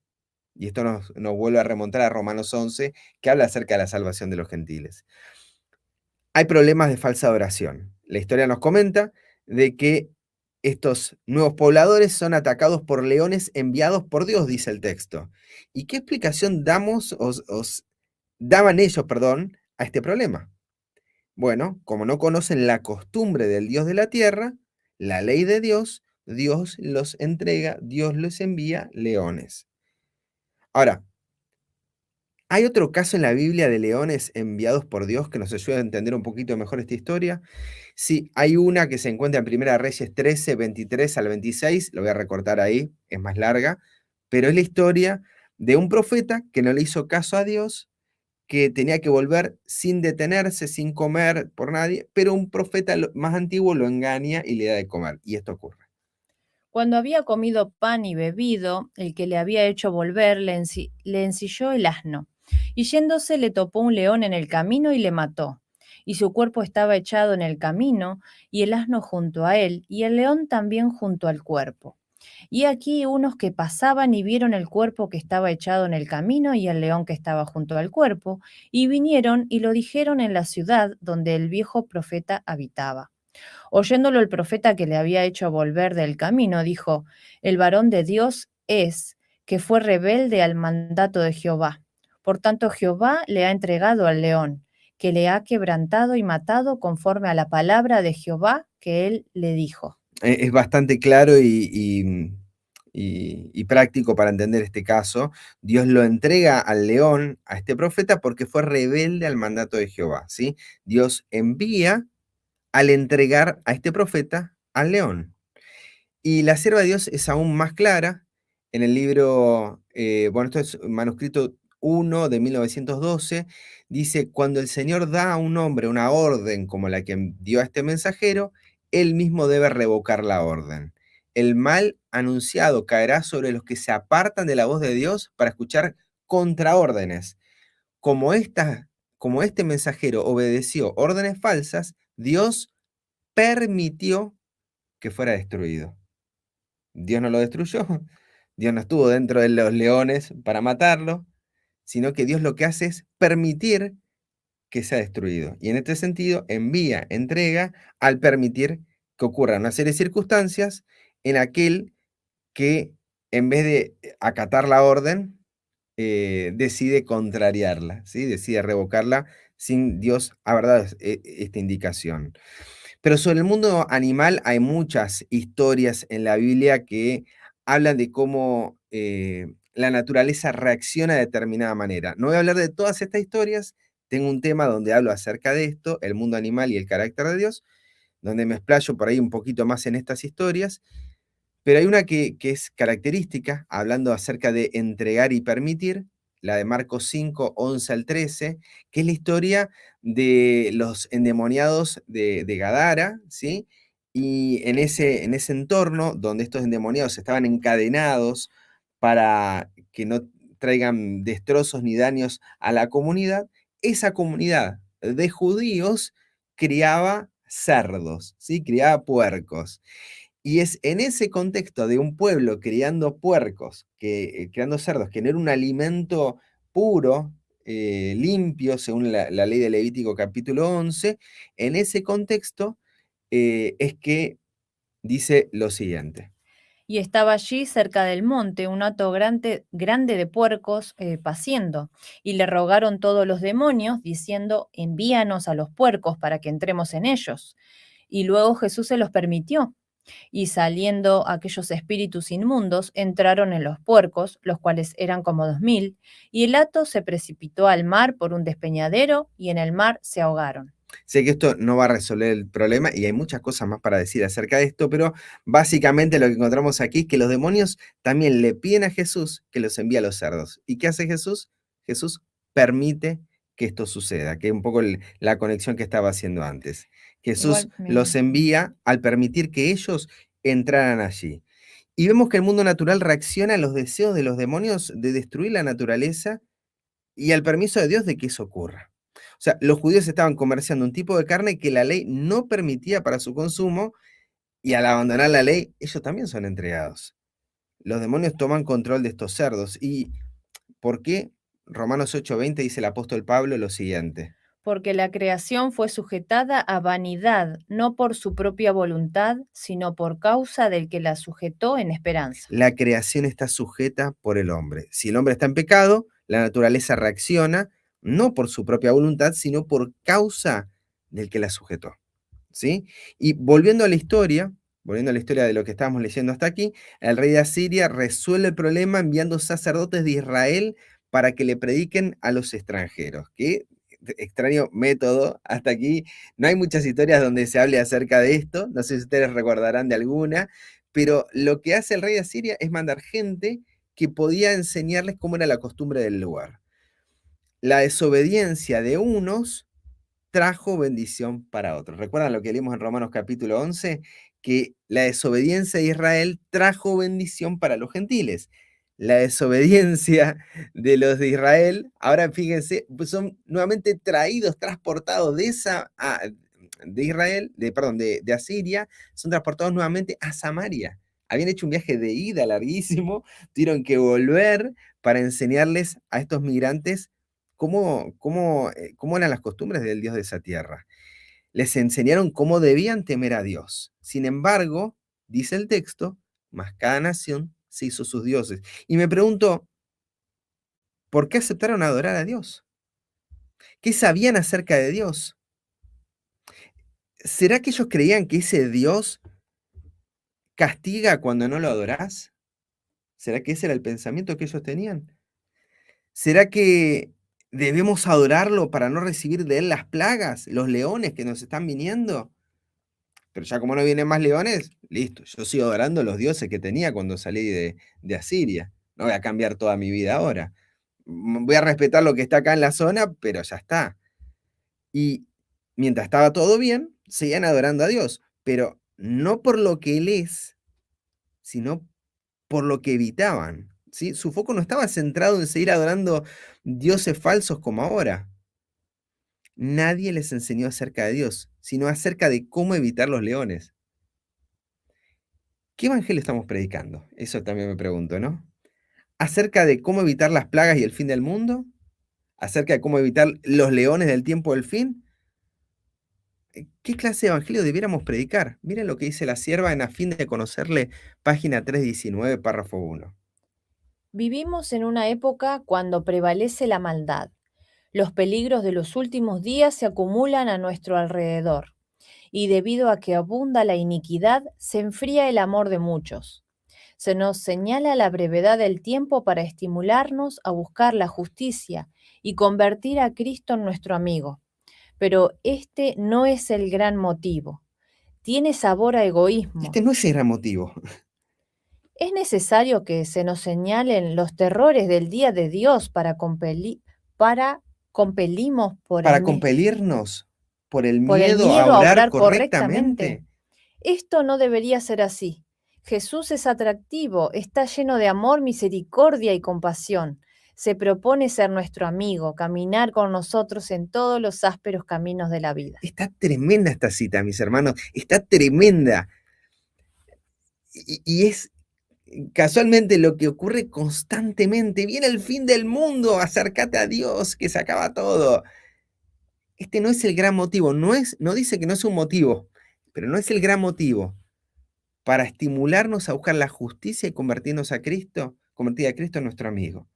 Y esto nos vuelve a remontar a Romanos 11, que habla acerca de la salvación de los gentiles. Hay problemas de falsa adoración. La historia nos comenta de que estos nuevos pobladores son atacados por leones enviados por Dios, dice el texto. ¿Y qué explicación daban ellos, perdón, a este problema? Bueno, como no conocen la costumbre del Dios de la tierra, la ley de Dios, Dios los entrega, Dios les envía leones. Ahora, ¿hay otro caso en la Biblia de leones enviados por Dios que nos ayude a entender un poquito mejor esta historia? Sí, hay una que se encuentra en Primera Reyes 13, 23 al 26, lo voy a recortar ahí, es más larga, pero es la historia de un profeta que no le hizo caso a Dios, que tenía que volver sin detenerse, sin comer por nadie, pero un profeta más antiguo lo engaña y le da de comer, y esto ocurre. Cuando había comido pan y bebido, el que le había hecho volver le ensilló el asno, y yéndose le topó un león en el camino y le mató. Y su cuerpo estaba echado en el camino, y el asno junto a él, y el león también junto al cuerpo. Y aquí unos que pasaban y vieron el cuerpo que estaba echado en el camino y el león que estaba junto al cuerpo, y vinieron y lo dijeron en la ciudad donde el viejo profeta habitaba. Oyéndolo el profeta que le había hecho volver del camino, dijo, el varón de Dios es, que fue rebelde al mandato de Jehová. Por tanto, Jehová le ha entregado al león, que le ha quebrantado y matado conforme a la palabra de Jehová que él le dijo. Es bastante claro y práctico para entender este caso. Dios lo entrega al león, a este profeta, porque fue rebelde al mandato de Jehová, ¿sí? Dios envía al entregar a este profeta al león. Y la sierva de Dios es aún más clara en el libro, bueno, esto es manuscrito 1 de 1912, dice, cuando el Señor da a un hombre una orden como la que dio a este mensajero, él mismo debe revocar la orden. El mal anunciado caerá sobre los que se apartan de la voz de Dios para escuchar contraórdenes. Como, como este mensajero obedeció órdenes falsas, Dios permitió que fuera destruido. Dios no lo destruyó, Dios no estuvo dentro de los leones para matarlo, sino que Dios lo que hace es permitir que sea destruido. Y en este sentido, entrega al permitir que ocurran una serie de circunstancias en aquel que, en vez de acatar la orden, decide contrariarla, ¿sí? Decide revocarla sin Dios haber dado esta indicación. Pero sobre el mundo animal hay muchas historias en la Biblia que hablan de cómo la naturaleza reacciona de determinada manera. No voy a hablar de todas estas historias, tengo un tema donde hablo acerca de esto, el mundo animal y el carácter de Dios, donde me explayo por ahí un poquito más en estas historias, pero hay una que es característica, hablando acerca de entregar y permitir, la de Marcos 5, 11 al 13, que es la historia de los endemoniados de Gadara, ¿sí? Y en ese entorno donde estos endemoniados estaban encadenados para que no traigan destrozos ni daños a la comunidad, esa comunidad de judíos criaba cerdos, ¿sí? Criaba puercos. Y es en ese contexto de un pueblo criando puercos, criando cerdos, que no era un alimento puro, limpio, según la ley de Levítico capítulo 11, en ese contexto es que dice lo siguiente. Y estaba allí cerca del monte un hato grande de puercos paciendo, y le rogaron todos los demonios, diciendo, envíanos a los puercos para que entremos en ellos. Y luego Jesús se los permitió. Y saliendo aquellos espíritus inmundos, entraron en los puercos, los cuales eran como 2000, y el hato se precipitó al mar por un despeñadero, y en el mar se ahogaron. Sé que esto no va a resolver el problema y hay muchas cosas más para decir acerca de esto, pero básicamente lo que encontramos aquí es que los demonios también le piden a Jesús que los envíe a los cerdos. ¿Y qué hace Jesús? Jesús permite que esto suceda, que es un poco la conexión que estaba haciendo antes. Jesús Igual me... los envía al permitir que ellos entraran allí. Y vemos que el mundo natural reacciona a los deseos de los demonios de destruir la naturaleza y al permiso de Dios de que eso ocurra. O sea, los judíos estaban comerciando un tipo de carne que la ley no permitía para su consumo y al abandonar la ley, ellos también son entregados. Los demonios toman control de estos cerdos. ¿Y por qué? Romanos 8:20 dice el apóstol Pablo lo siguiente. Porque la creación fue sujetada a vanidad, no por su propia voluntad, sino por causa del que la sujetó en esperanza. La creación está sujeta por el hombre. Si el hombre está en pecado, la naturaleza reacciona no por su propia voluntad, sino por causa del que la sujetó. ¿Sí? Y volviendo a la historia de lo que estábamos leyendo hasta aquí, el rey de Asiria resuelve el problema enviando sacerdotes de Israel para que le prediquen a los extranjeros. Qué extraño método. Hasta aquí no hay muchas historias donde se hable acerca de esto. No sé si ustedes recordarán de alguna, pero lo que hace el rey de Asiria es mandar gente que podía enseñarles cómo era la costumbre del lugar. La desobediencia de unos trajo bendición para otros. ¿Recuerdan lo que leímos en Romanos capítulo 11? Que la desobediencia de Israel trajo bendición para los gentiles. La desobediencia de los de Israel, ahora fíjense, pues son nuevamente traídos, transportados de Israel, de Asiria, son transportados nuevamente a Samaria. Habían hecho un viaje de ida larguísimo, tuvieron que volver para enseñarles a estos migrantes cómo eran las costumbres del Dios de esa tierra. Les enseñaron cómo debían temer a Dios. Sin embargo, dice el texto, mas cada nación se hizo sus dioses. Y me pregunto, ¿por qué aceptaron adorar a Dios? ¿Qué sabían acerca de Dios? ¿Será que ellos creían que ese Dios castiga cuando no lo adorás? ¿Será que ese era el pensamiento que ellos tenían? ¿Será que debemos adorarlo para no recibir de él las plagas, los leones que nos están viniendo? Pero ya como no vienen más leones, listo, yo sigo adorando los dioses que tenía cuando salí de Asiria. No voy a cambiar toda mi vida ahora. Voy a respetar lo que está acá en la zona, pero ya está. Y mientras estaba todo bien, seguían adorando a Dios, pero no por lo que Él es, sino por lo que evitaban. ¿Sí? Su foco no estaba centrado en seguir adorando dioses falsos como ahora. Nadie les enseñó acerca de Dios, sino acerca de cómo evitar los leones. ¿Qué evangelio estamos predicando? Eso también me pregunto, ¿no? ¿Acerca de cómo evitar las plagas y el fin del mundo? ¿Acerca de cómo evitar los leones del tiempo del fin? ¿Qué clase de evangelio debiéramos predicar? Miren lo que dice la sierva en A fin de conocerle, página 319, párrafo 1. Vivimos en una época cuando prevalece la maldad. Los peligros de los últimos días se acumulan a nuestro alrededor, y debido a que abunda la iniquidad, se enfría el amor de muchos. Se nos señala la brevedad del tiempo para estimularnos a buscar la justicia y convertir a Cristo en nuestro amigo. Pero este no es el gran motivo. Tiene sabor a egoísmo. Este no es el gran motivo. Es necesario que se nos señalen los terrores del día de Dios para compelirnos Para compelirnos por el por el miedo a miedo a orar obrar correctamente. correctamente. Esto no debería ser así. Jesús es atractivo, está lleno de amor, misericordia y compasión. Se propone ser nuestro amigo, caminar con nosotros en todos los ásperos caminos de la vida. Está tremenda esta cita, mis hermanos. Está tremenda. Y es casualmente lo que ocurre constantemente. Viene el fin del mundo, acércate a Dios, que se acaba todo. Este no es el gran motivo, no dice que no es un motivo, pero no es el gran motivo para estimularnos a buscar la justicia y convertir a Cristo en nuestro amigo.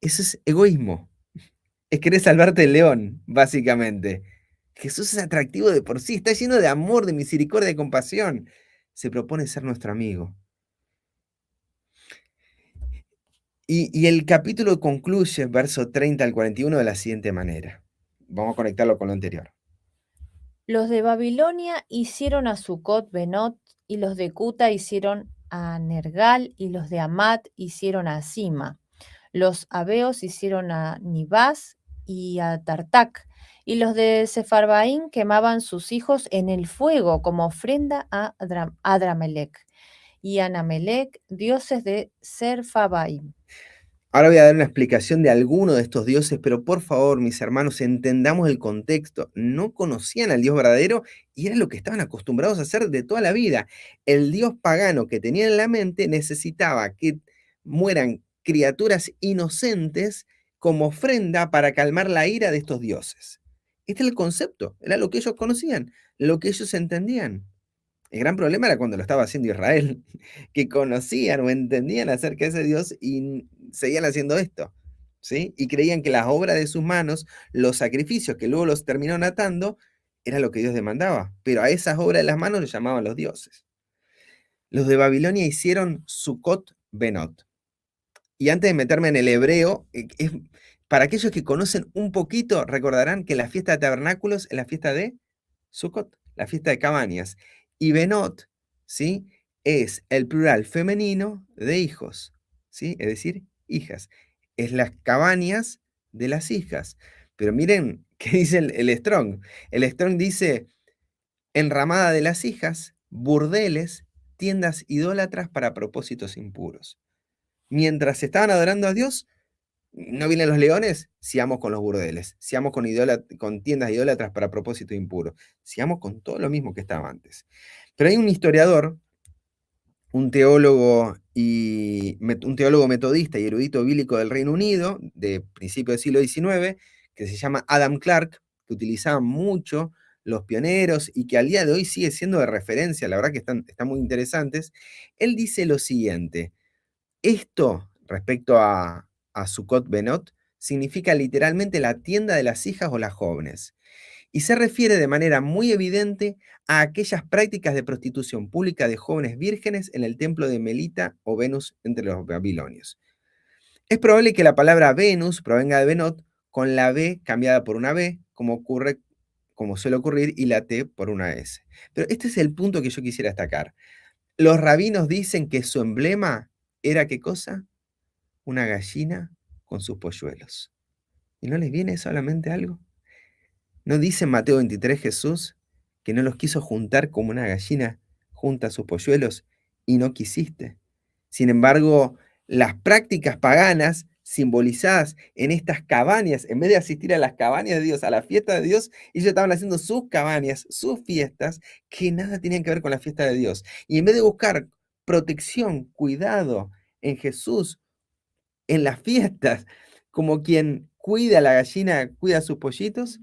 Eso es egoísmo. Es querer salvarte del león, básicamente. Jesús es atractivo de por sí, está lleno de amor, de misericordia, de compasión. Se propone ser nuestro amigo. Y el capítulo concluye, verso 30 al 41, de la siguiente manera. Vamos a conectarlo con lo anterior. Los de Babilonia hicieron a Sucot Benot, y los de Cuta hicieron a Nergal, y los de Amat hicieron a Sima. Los Abeos hicieron a Nibás y a Tartac, y los de Sefarbaín quemaban sus hijos en el fuego como ofrenda a Adramelech. y Anamelec, dioses de Serfabaim. Ahora voy a dar una explicación de alguno de estos dioses, pero por favor, mis hermanos, entendamos el contexto. No conocían al Dios verdadero y era lo que estaban acostumbrados a hacer de toda la vida. El Dios pagano que tenían en la mente necesitaba que mueran criaturas inocentes como ofrenda para calmar la ira de estos dioses. Este era el concepto, era lo que ellos conocían, lo que ellos entendían. El gran problema era cuando lo estaba haciendo Israel, que conocían o entendían acerca de ese Dios y seguían haciendo esto, ¿sí? Y creían que las obras de sus manos, los sacrificios que luego los terminaron atando, era lo que Dios demandaba. Pero a esas obras de las manos les llamaban los dioses. Los de Babilonia hicieron Sukkot Benot. Y antes de meterme en el hebreo, para aquellos que conocen un poquito, recordarán que la fiesta de tabernáculos es la fiesta de Sukkot, la fiesta de cabañas. Y Benot, ¿sí? Es el plural femenino de hijos, ¿sí? Es decir, hijas. Es las cabañas de las hijas. Pero miren qué dice el Strong. El Strong dice, enramada de las hijas, burdeles, tiendas idólatras para propósitos impuros. Mientras estaban adorando a Dios, no vienen los leones, sigamos con los burdeles, sigamos con tiendas idólatras para propósito impuro, sigamos con todo lo mismo que estaba antes. Pero hay un historiador, un teólogo metodista y erudito bíblico del Reino Unido, de principios del siglo XIX, que se llama Adam Clarke, que utilizaba mucho los pioneros y que al día de hoy sigue siendo de referencia, la verdad que están muy interesantes. Él dice lo siguiente: esto, respecto a Sukkot Benot, significa literalmente la tienda de las hijas o las jóvenes, y se refiere de manera muy evidente a aquellas prácticas de prostitución pública de jóvenes vírgenes en el templo de Melita o Venus entre los babilonios. Es probable que la palabra Venus provenga de Benot, con la B cambiada por una B, como suele ocurrir, y la T por una S. Pero este es el punto que yo quisiera destacar. Los rabinos dicen que su emblema era, ¿qué cosa? Una gallina con sus polluelos. ¿Y no les viene solamente algo? ¿No dice en Mateo 23 Jesús que no los quiso juntar como una gallina junta a sus polluelos y no quisiste? Sin embargo, las prácticas paganas simbolizadas en estas cabañas, en vez de asistir a las cabañas de Dios, a la fiesta de Dios, ellos estaban haciendo sus cabañas, sus fiestas, que nada tenían que ver con la fiesta de Dios. Y en vez de buscar protección, cuidado en Jesús, en las fiestas, como quien cuida a la gallina, cuida a sus pollitos,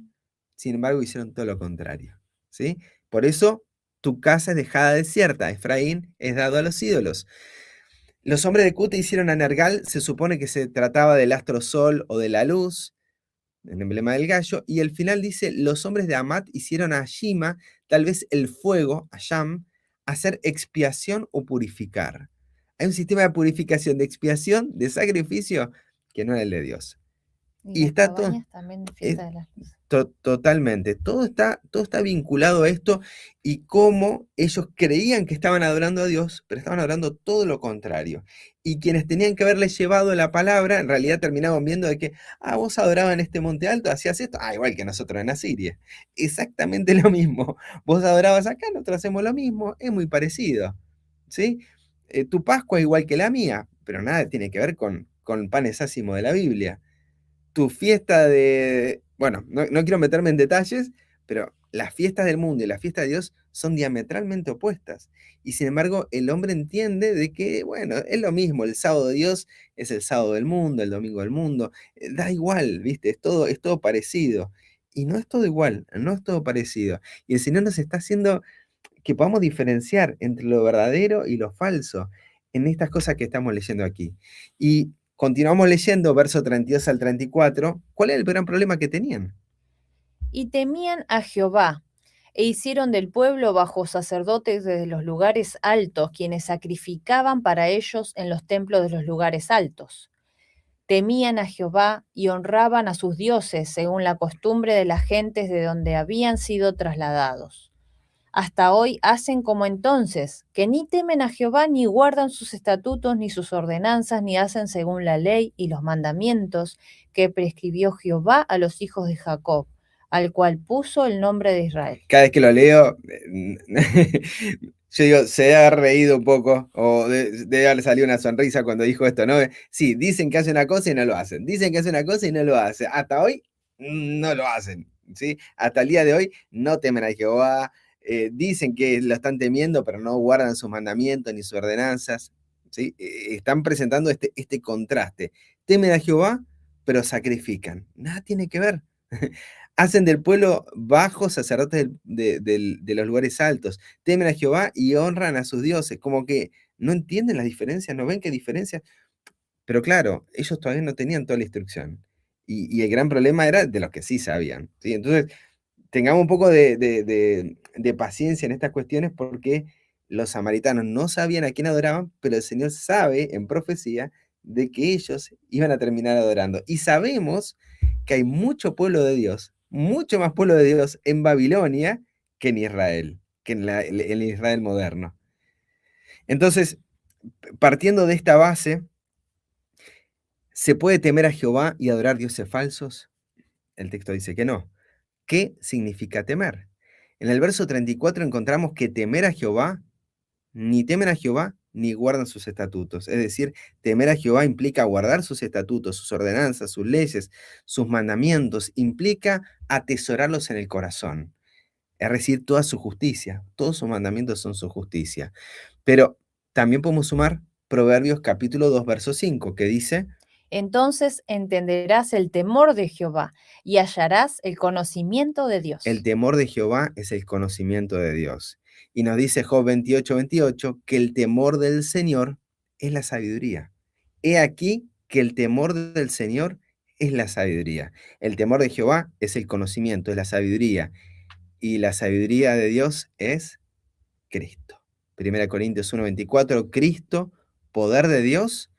sin embargo hicieron todo lo contrario, ¿sí? Por eso tu casa es dejada desierta, Efraín es dado a los ídolos. Los hombres de Cute hicieron a Nergal, se supone que se trataba del astro sol o de la luz, el emblema del gallo, y el final dice, los hombres de Amat hicieron a Shima, tal vez el fuego, a Sham, hacer expiación o purificar. Hay un sistema de purificación, de expiación, de sacrificio, que no es el de Dios. Y las está todo, cabañas también de fiesta de las luces. totalmente, todo está vinculado a esto y cómo ellos creían que estaban adorando a Dios, pero estaban adorando todo lo contrario. Y quienes tenían que haberle llevado la palabra, en realidad terminaban viendo de que, vos adorabas en este monte alto, hacías esto, igual que nosotros en Asiria. Exactamente lo mismo. Vos adorabas acá, nosotros hacemos lo mismo, es muy parecido, ¿sí? Tu Pascua es igual que la mía, pero nada tiene que ver con panes ácimos de la Biblia. Tu fiesta bueno, no quiero meterme en detalles, pero las fiestas del mundo y las fiestas de Dios son diametralmente opuestas. Y sin embargo, el hombre entiende de que, bueno, es lo mismo, el sábado de Dios es el sábado del mundo, el domingo del mundo, da igual, ¿viste? Es todo parecido. Y no es todo igual, no es todo parecido. Y el Señor nos está haciendo que podamos diferenciar entre lo verdadero y lo falso en estas cosas que estamos leyendo aquí. Y continuamos leyendo, verso 32 al 34. ¿Cuál es el gran problema que tenían? Y temían a Jehová, e hicieron del pueblo bajo sacerdotes desde los lugares altos, quienes sacrificaban para ellos en los templos de los lugares altos. Temían a Jehová y honraban a sus dioses, según la costumbre de las gentes de donde habían sido trasladados. Hasta hoy hacen como entonces, que ni temen a Jehová, ni guardan sus estatutos, ni sus ordenanzas, ni hacen según la ley y los mandamientos que prescribió Jehová a los hijos de Jacob, al cual puso el nombre de Israel. Cada vez que lo leo, Yo digo, se debe haber reído un poco, o debe haber salido una sonrisa cuando dijo esto, ¿no? Sí, dicen que hacen una cosa y no lo hacen. Dicen que hacen una cosa y no lo hacen. Hasta hoy no lo hacen, ¿sí? Hasta el día de hoy no temen a Jehová. Dicen que lo están temiendo, pero no guardan sus mandamientos ni sus ordenanzas, ¿sí? Están presentando este contraste. Temen a Jehová, pero sacrifican. Nada tiene que ver. Hacen del pueblo bajos sacerdotes de los lugares altos. Temen a Jehová y honran a sus dioses. Como que no entienden las diferencias, no ven qué diferencias. Pero claro, ellos todavía no tenían toda la instrucción. Y el gran problema era de los que sí sabían, ¿sí? Entonces, tengamos un poco de paciencia en estas cuestiones porque los samaritanos no sabían a quién adoraban, pero el Señor sabe en profecía de que ellos iban a terminar adorando. Y sabemos que hay mucho pueblo de Dios, mucho más pueblo de Dios en Babilonia que en Israel, que en el Israel moderno. Entonces, partiendo de esta base, ¿se puede temer a Jehová y adorar dioses falsos? El texto dice que no. ¿Qué significa temer? En el verso 34 encontramos que temer a Jehová, ni temen a Jehová, ni guardan sus estatutos. Es decir, temer a Jehová implica guardar sus estatutos, sus ordenanzas, sus leyes, sus mandamientos, implica atesorarlos en el corazón. Es decir, toda su justicia, todos sus mandamientos son su justicia. Pero también podemos sumar Proverbios capítulo 2, verso 5, que dice: Entonces entenderás el temor de Jehová y hallarás el conocimiento de Dios. el temor de Jehová es el conocimiento de Dios. Y nos dice Job 28, 28, que el temor del Señor es la sabiduría. He aquí que el temor del Señor es la sabiduría. El temor de Jehová es el conocimiento, es la sabiduría. Y la sabiduría de Dios es Cristo. 1 Corintios 1, 24, Cristo, poder de Dios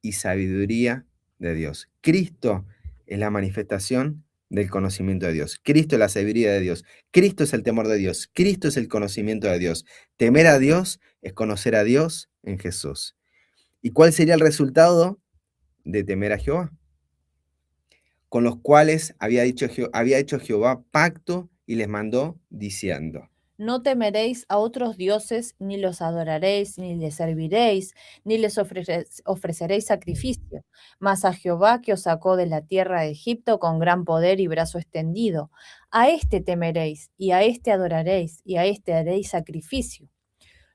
y sabiduría de Dios. Cristo es la manifestación del conocimiento de Dios. Cristo es la sabiduría de Dios. Cristo es el temor de Dios. Cristo es el conocimiento de Dios. Temer a Dios es conocer a Dios en Jesús. ¿Y cuál sería el resultado de temer a Jehová? Con los cuales había hecho Jehová pacto y les mandó diciendo: No temeréis a otros dioses, ni los adoraréis, ni les serviréis, ni les ofreceréis sacrificio, mas a Jehová que os sacó de la tierra de Egipto con gran poder y brazo extendido. A éste temeréis, y a éste adoraréis, y a éste haréis sacrificio.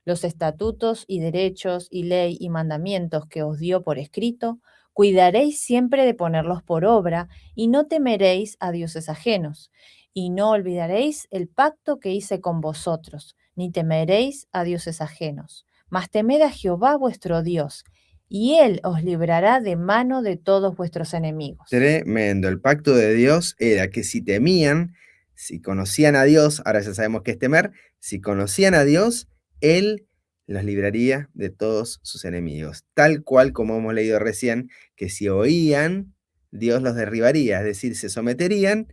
Los estatutos y derechos y ley y mandamientos que os dio por escrito, cuidaréis siempre de ponerlos por obra, y no temeréis a dioses ajenos, y no olvidaréis el pacto que hice con vosotros, ni temeréis a dioses ajenos, mas temed a Jehová vuestro Dios, y él os librará de mano de todos vuestros enemigos. Tremendo. El pacto de Dios era que si temían, si conocían a Dios, ahora ya sabemos qué es temer, si conocían a Dios, Él los libraría de todos sus enemigos. Tal cual como hemos leído recién, que si oían, Dios los derribaría, es decir, se someterían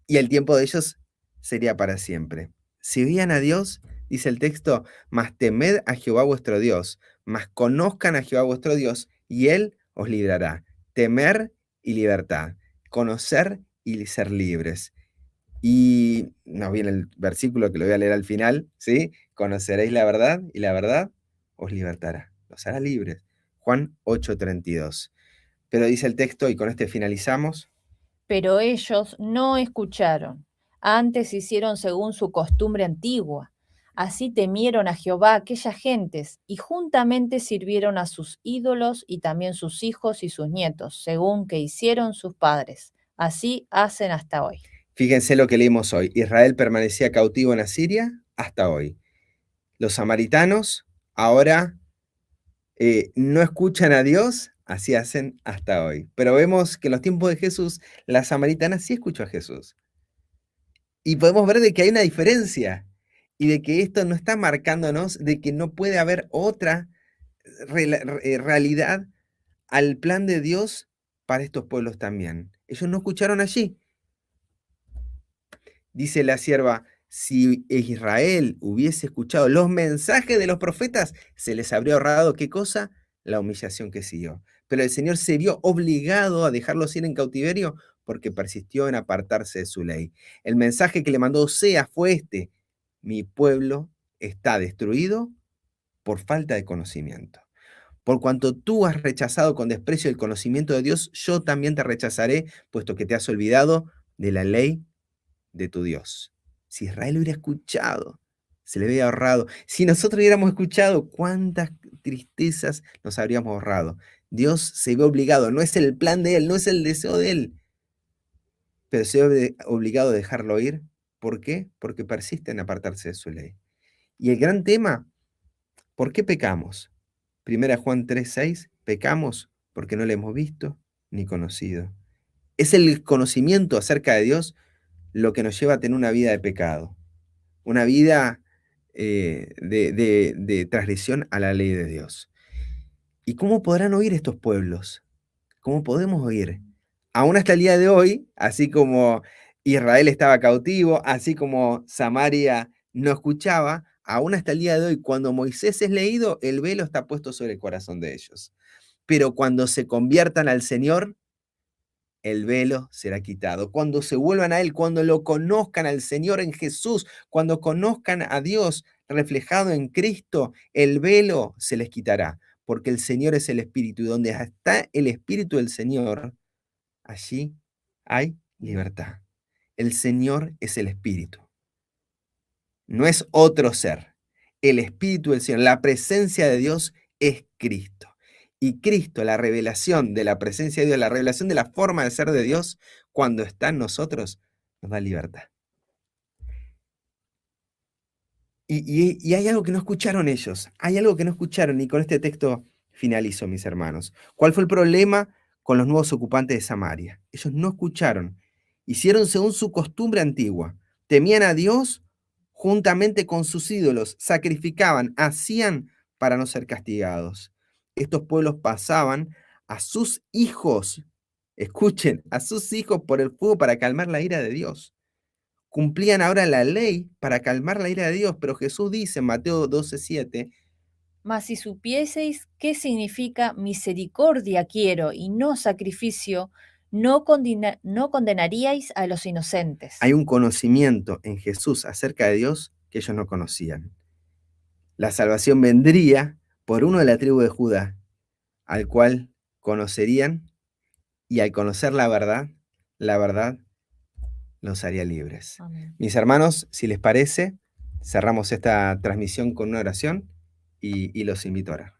y el tiempo de ellos sería para siempre. Si oían a Dios, dice el texto, mas temed a Jehová vuestro Dios, mas conozcan a Jehová vuestro Dios, y Él os librará. Temer y libertad, conocer y ser libres. Y nos viene el versículo que lo voy a leer al final, ¿sí? Conoceréis la verdad y la verdad os libertará, los hará libres. Juan 8:32. Pero dice el texto, y con este finalizamos: Pero ellos no escucharon, antes hicieron según su costumbre antigua. Así temieron a Jehová aquellas gentes, y juntamente sirvieron a sus ídolos y también sus hijos y sus nietos, según que hicieron sus padres. Así hacen hasta hoy. Fíjense lo que leímos hoy. Israel permanecía cautivo en Asiria hasta hoy. Los samaritanos ahora no escuchan a Dios, así hacen hasta hoy. Pero vemos que en los tiempos de Jesús, la samaritana sí escuchó a Jesús. Y podemos ver de que hay una diferencia y de que esto no está marcándonos de que no puede haber otra realidad al plan de Dios para estos pueblos también. Ellos no escucharon allí. Dice la sierva: si Israel hubiese escuchado los mensajes de los profetas, se les habría ahorrado, ¿qué cosa? La humillación que siguió. Pero el Señor se vio obligado a dejarlos ir en cautiverio porque persistió en apartarse de su ley. El mensaje que le mandó Oseas fue este: mi pueblo está destruido por falta de conocimiento. Por cuanto tú has rechazado con desprecio el conocimiento de Dios, yo también te rechazaré, puesto que te has olvidado de la ley de tu Dios. Si Israel hubiera escuchado, se le hubiera ahorrado. Si nosotros hubiéramos escuchado, cuántas tristezas nos habríamos ahorrado. Dios se ve obligado, no es el plan de Él, no es el deseo de Él, pero se ve obligado a dejarlo ir. ¿Por qué? Porque persiste en apartarse de su ley. Y el gran tema, ¿por qué pecamos? 1 Juan 3:6, pecamos porque no le hemos visto ni conocido. Es el conocimiento acerca de Dios lo que nos lleva a tener una vida de pecado, una vida de transgresión a la ley de Dios. ¿Y cómo podrán oír estos pueblos? ¿Cómo podemos oír? Aún hasta el día de hoy, así como Israel estaba cautivo, así como Samaria no escuchaba, aún hasta el día de hoy, cuando Moisés es leído, el velo está puesto sobre el corazón de ellos. Pero cuando se conviertan al Señor, el velo será quitado. Cuando se vuelvan a Él, cuando lo conozcan al Señor en Jesús, cuando conozcan a Dios reflejado en Cristo, el velo se les quitará, porque el Señor es el Espíritu, y donde está el Espíritu del Señor, allí hay libertad. El Señor es el Espíritu, no es otro ser. El Espíritu del Señor, la presencia de Dios es Cristo. Y Cristo, la revelación de la presencia de Dios, la revelación de la forma de ser de Dios, cuando está en nosotros, nos da libertad. Y hay algo que no escucharon ellos, hay algo que no escucharon, y con este texto finalizo, mis hermanos. ¿Cuál fue el problema con los nuevos ocupantes de Samaria? Ellos no escucharon, hicieron según su costumbre antigua, temían a Dios juntamente con sus ídolos, sacrificaban, hacían para no ser castigados. Estos pueblos pasaban a sus hijos, escuchen, a sus hijos por el fuego para calmar la ira de Dios. Cumplían ahora la ley para calmar la ira de Dios, pero Jesús dice en Mateo 12:7, Mas si supieseis qué significa misericordia quiero y no sacrificio, no condenaríais a los inocentes. hay un conocimiento en Jesús acerca de Dios que ellos no conocían. La salvación vendría por uno de la tribu de Judá, al cual conocerían, y al conocer la verdad los haría libres. Amén. Mis hermanos, si les parece, cerramos esta transmisión con una oración y los invito a orar.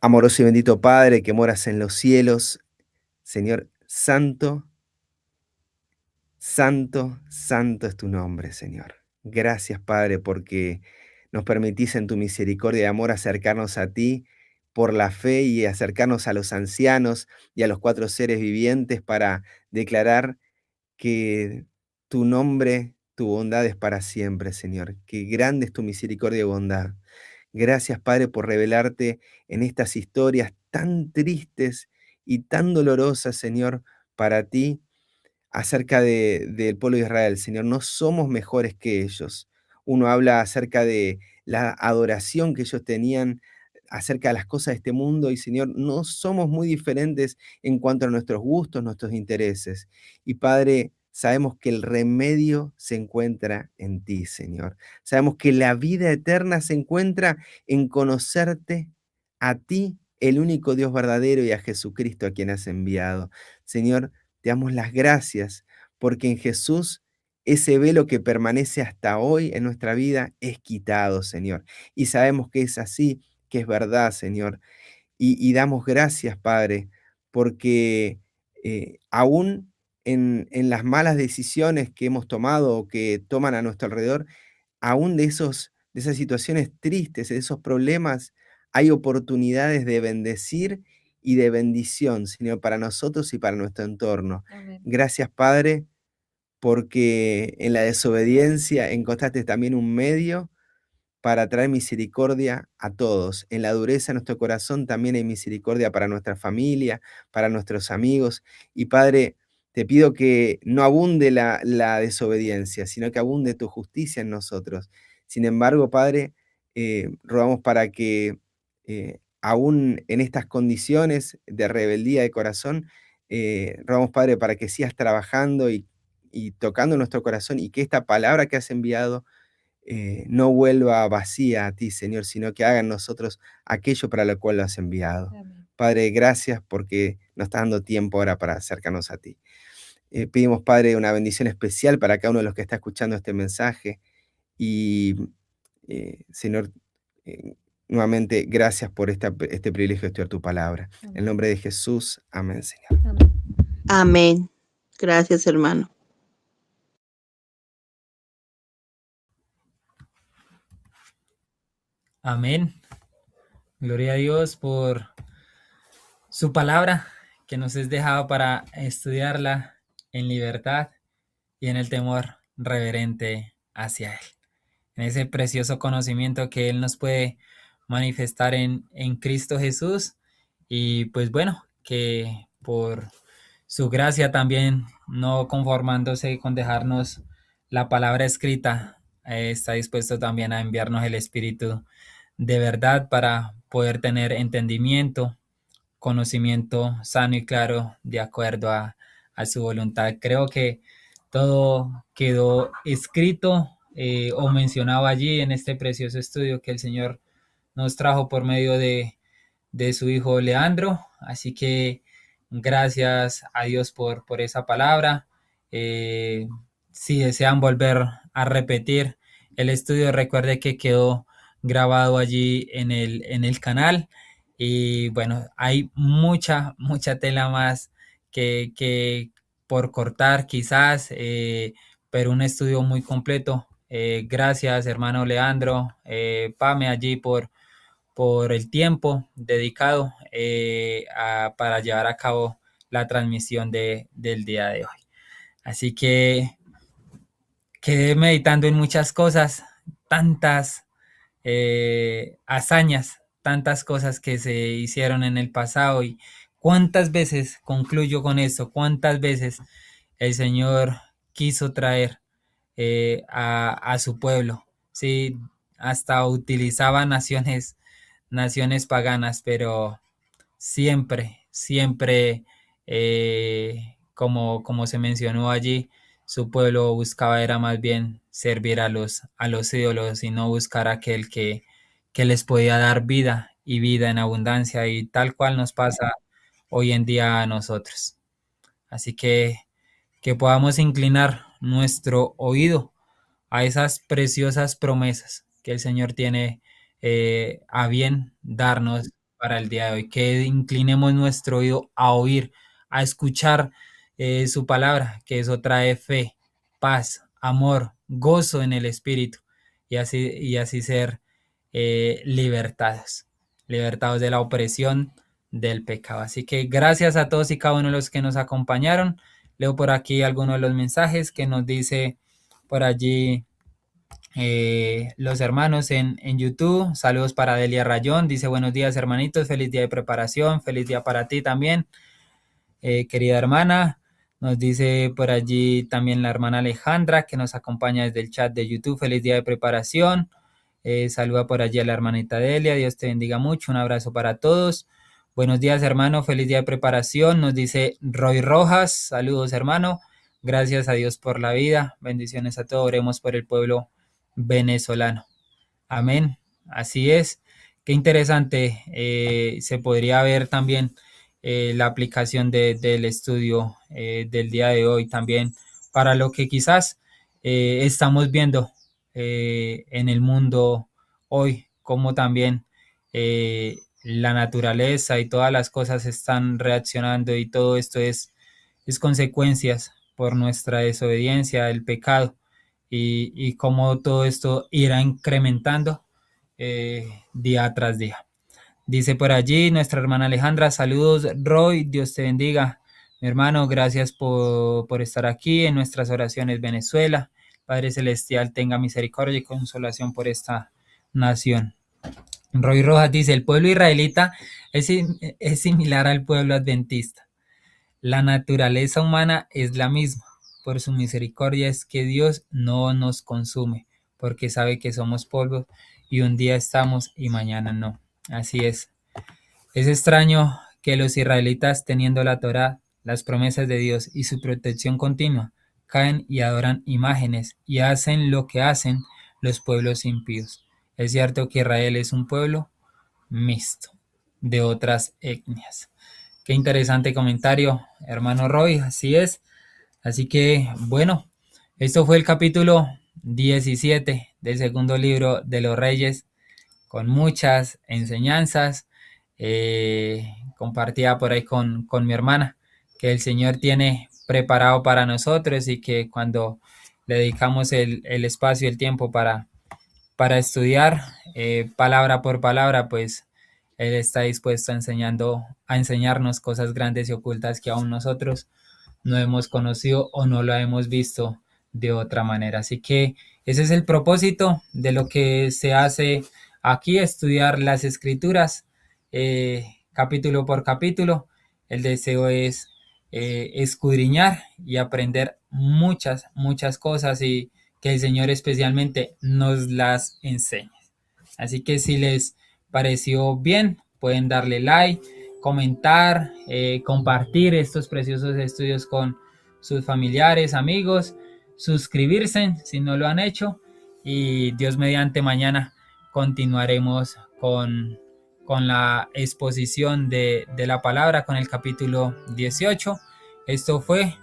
Amoroso y bendito Padre que moras en los cielos, Señor, santo, santo, santo es tu nombre, Señor. Gracias, Padre, porque nos permitís en tu misericordia y amor acercarnos a ti por la fe y acercarnos a los ancianos y a los 4 seres vivientes para declarar que tu nombre, tu bondad es para siempre, Señor. Que grande es tu misericordia y bondad. Gracias, Padre, por revelarte en estas historias tan tristes y tan dolorosas, Señor, para ti acerca del pueblo de Israel, Señor. No somos mejores que ellos. Uno habla acerca de la adoración que ellos tenían acerca de las cosas de este mundo y, Señor, no somos muy diferentes en cuanto a nuestros gustos, nuestros intereses. Y, Padre, sabemos que el remedio se encuentra en ti, Señor. Sabemos que la vida eterna se encuentra en conocerte a ti, el único Dios verdadero, y a Jesucristo a quien has enviado. Señor, te damos las gracias porque en Jesús ese velo que permanece hasta hoy en nuestra vida es quitado, Señor. Y sabemos que es así, que es verdad, Señor. Y damos gracias, Padre, porque aún en las malas decisiones que hemos tomado o que toman a nuestro alrededor, aún de esas situaciones tristes, de esos problemas, hay oportunidades de bendecir y de bendición, Señor, para nosotros y para nuestro entorno. Amén. Gracias, Padre, porque en la desobediencia encontraste también un medio para traer misericordia a todos. En la dureza de nuestro corazón también hay misericordia para nuestra familia, para nuestros amigos. Y Padre, te pido que no abunde la desobediencia, sino que abunde tu justicia en nosotros. Sin embargo, Padre, rogamos para que aún en estas condiciones de rebeldía de corazón, rogamos, Padre, para que sigas trabajando y y tocando nuestro corazón, y que esta palabra que has enviado no vuelva vacía a ti, Señor, sino que haga en nosotros aquello para lo cual lo has enviado. Amén. Padre, gracias porque nos está dando tiempo ahora para acercarnos a ti. Pedimos, Padre, una bendición especial para cada uno de los que está escuchando este mensaje. Y, Señor, nuevamente, gracias por este privilegio de estudiar tu palabra. En el nombre de Jesús, amén, Señor. Amén. Amén. Gracias, hermano. Amén. Gloria a Dios por su palabra que nos es dejado para estudiarla en libertad y en el temor reverente hacia Él. En ese precioso conocimiento que Él nos puede manifestar en Cristo Jesús. Y pues bueno, que por su gracia también, no conformándose con dejarnos la palabra escrita, está dispuesto también a enviarnos el Espíritu de verdad para poder tener entendimiento, conocimiento sano y claro de acuerdo a su voluntad. Creo que todo quedó escrito o mencionado allí en este precioso estudio que el Señor nos trajo por medio de su hijo Leandro. Así que gracias a Dios por esa palabra. Si desean volver a repetir el estudio, recuerde que quedó grabado allí en el canal. Y bueno, hay mucha tela más que por cortar quizás, pero un estudio muy completo. Gracias, hermano Leandro, Pame, allí por el tiempo dedicado para llevar a cabo la transmisión del día de hoy. Así que quedé meditando en muchas cosas, tantas hazañas, tantas cosas que se hicieron en el pasado, y cuántas veces, concluyo con esto, cuántas veces el Señor quiso traer a su pueblo, sí, hasta utilizaba naciones paganas, pero siempre, como se mencionó allí, su pueblo buscaba era más bien servir a los ídolos y no buscar a aquel que les podía dar vida y vida en abundancia, y tal cual nos pasa hoy en día a nosotros. Así que podamos inclinar nuestro oído a esas preciosas promesas que el Señor tiene a bien darnos para el día de hoy, que inclinemos nuestro oído a oír, a escuchar su palabra, que eso trae fe, paz, amor, gozo en el Espíritu, y así ser libertados de la opresión del pecado. Así que gracias a todos y cada uno de los que nos acompañaron. Leo por aquí algunos de los mensajes que nos dice por allí los hermanos en YouTube. Saludos para Delia Rayón, dice buenos días hermanitos, feliz día de preparación, feliz día para ti también, querida hermana. Nos dice por allí también la hermana Alejandra, que nos acompaña desde el chat de YouTube, feliz día de preparación. Saluda por allí a la hermanita Delia, Dios te bendiga mucho, un abrazo para todos. Buenos días hermano, feliz día de preparación, nos dice Roy Rojas, saludos hermano, gracias a Dios por la vida, bendiciones a todos, oremos por el pueblo venezolano. Amén, así es. Qué interesante, se podría ver también la aplicación del estudio del día de hoy también para lo que quizás estamos viendo en el mundo hoy, como también la naturaleza y todas las cosas están reaccionando, y todo esto es consecuencias por nuestra desobediencia, el pecado, y cómo todo esto irá incrementando día tras día. Dice por allí nuestra hermana Alejandra, saludos Roy, Dios te bendiga. Mi hermano, gracias por estar aquí en nuestras oraciones Venezuela. Padre Celestial, tenga misericordia y consolación por esta nación. Roy Rojas dice, el pueblo israelita es similar al pueblo adventista. La naturaleza humana es la misma. Por su misericordia es que Dios no nos consume, porque sabe que somos polvo y un día estamos y mañana no. Así es. Es extraño que los israelitas, teniendo la Torá, las promesas de Dios y su protección continua, caen y adoran imágenes y hacen lo que hacen los pueblos impíos. Es cierto que Israel es un pueblo mixto de otras etnias. Qué interesante comentario, hermano Roy, así es. Así que, bueno, esto fue el capítulo 17 del segundo libro de los Reyes, con muchas enseñanzas, compartida por ahí con mi hermana, que el Señor tiene preparado para nosotros y que cuando le dedicamos el espacio, el tiempo para estudiar palabra por palabra, pues Él está dispuesto a enseñarnos cosas grandes y ocultas que aún nosotros no hemos conocido o no lo hemos visto de otra manera. Así que ese es el propósito de lo que se hace aquí, estudiar las escrituras capítulo por capítulo. El deseo es escudriñar y aprender muchas cosas y que el Señor especialmente nos las enseñe. Así que si les pareció bien, pueden darle like, comentar, compartir estos preciosos estudios con sus familiares, amigos, suscribirse si no lo han hecho y Dios mediante mañana continuaremos con la exposición de la palabra con el capítulo 18. Esto fue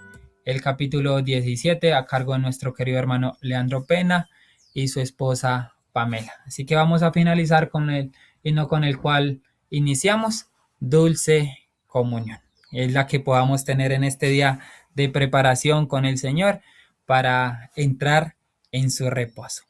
el capítulo 17 a cargo de nuestro querido hermano Leandro Pena y su esposa Pamela. Así que vamos a finalizar con el himno con el cual iniciamos, Dulce Comunión. Es la que podamos tener en este día de preparación con el Señor para entrar en su reposo.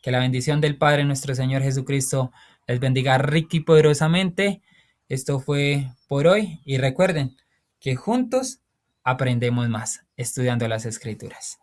Que la bendición del Padre nuestro Señor Jesucristo les bendiga rica y poderosamente. Esto fue por hoy y recuerden que juntos aprendemos más estudiando las Escrituras.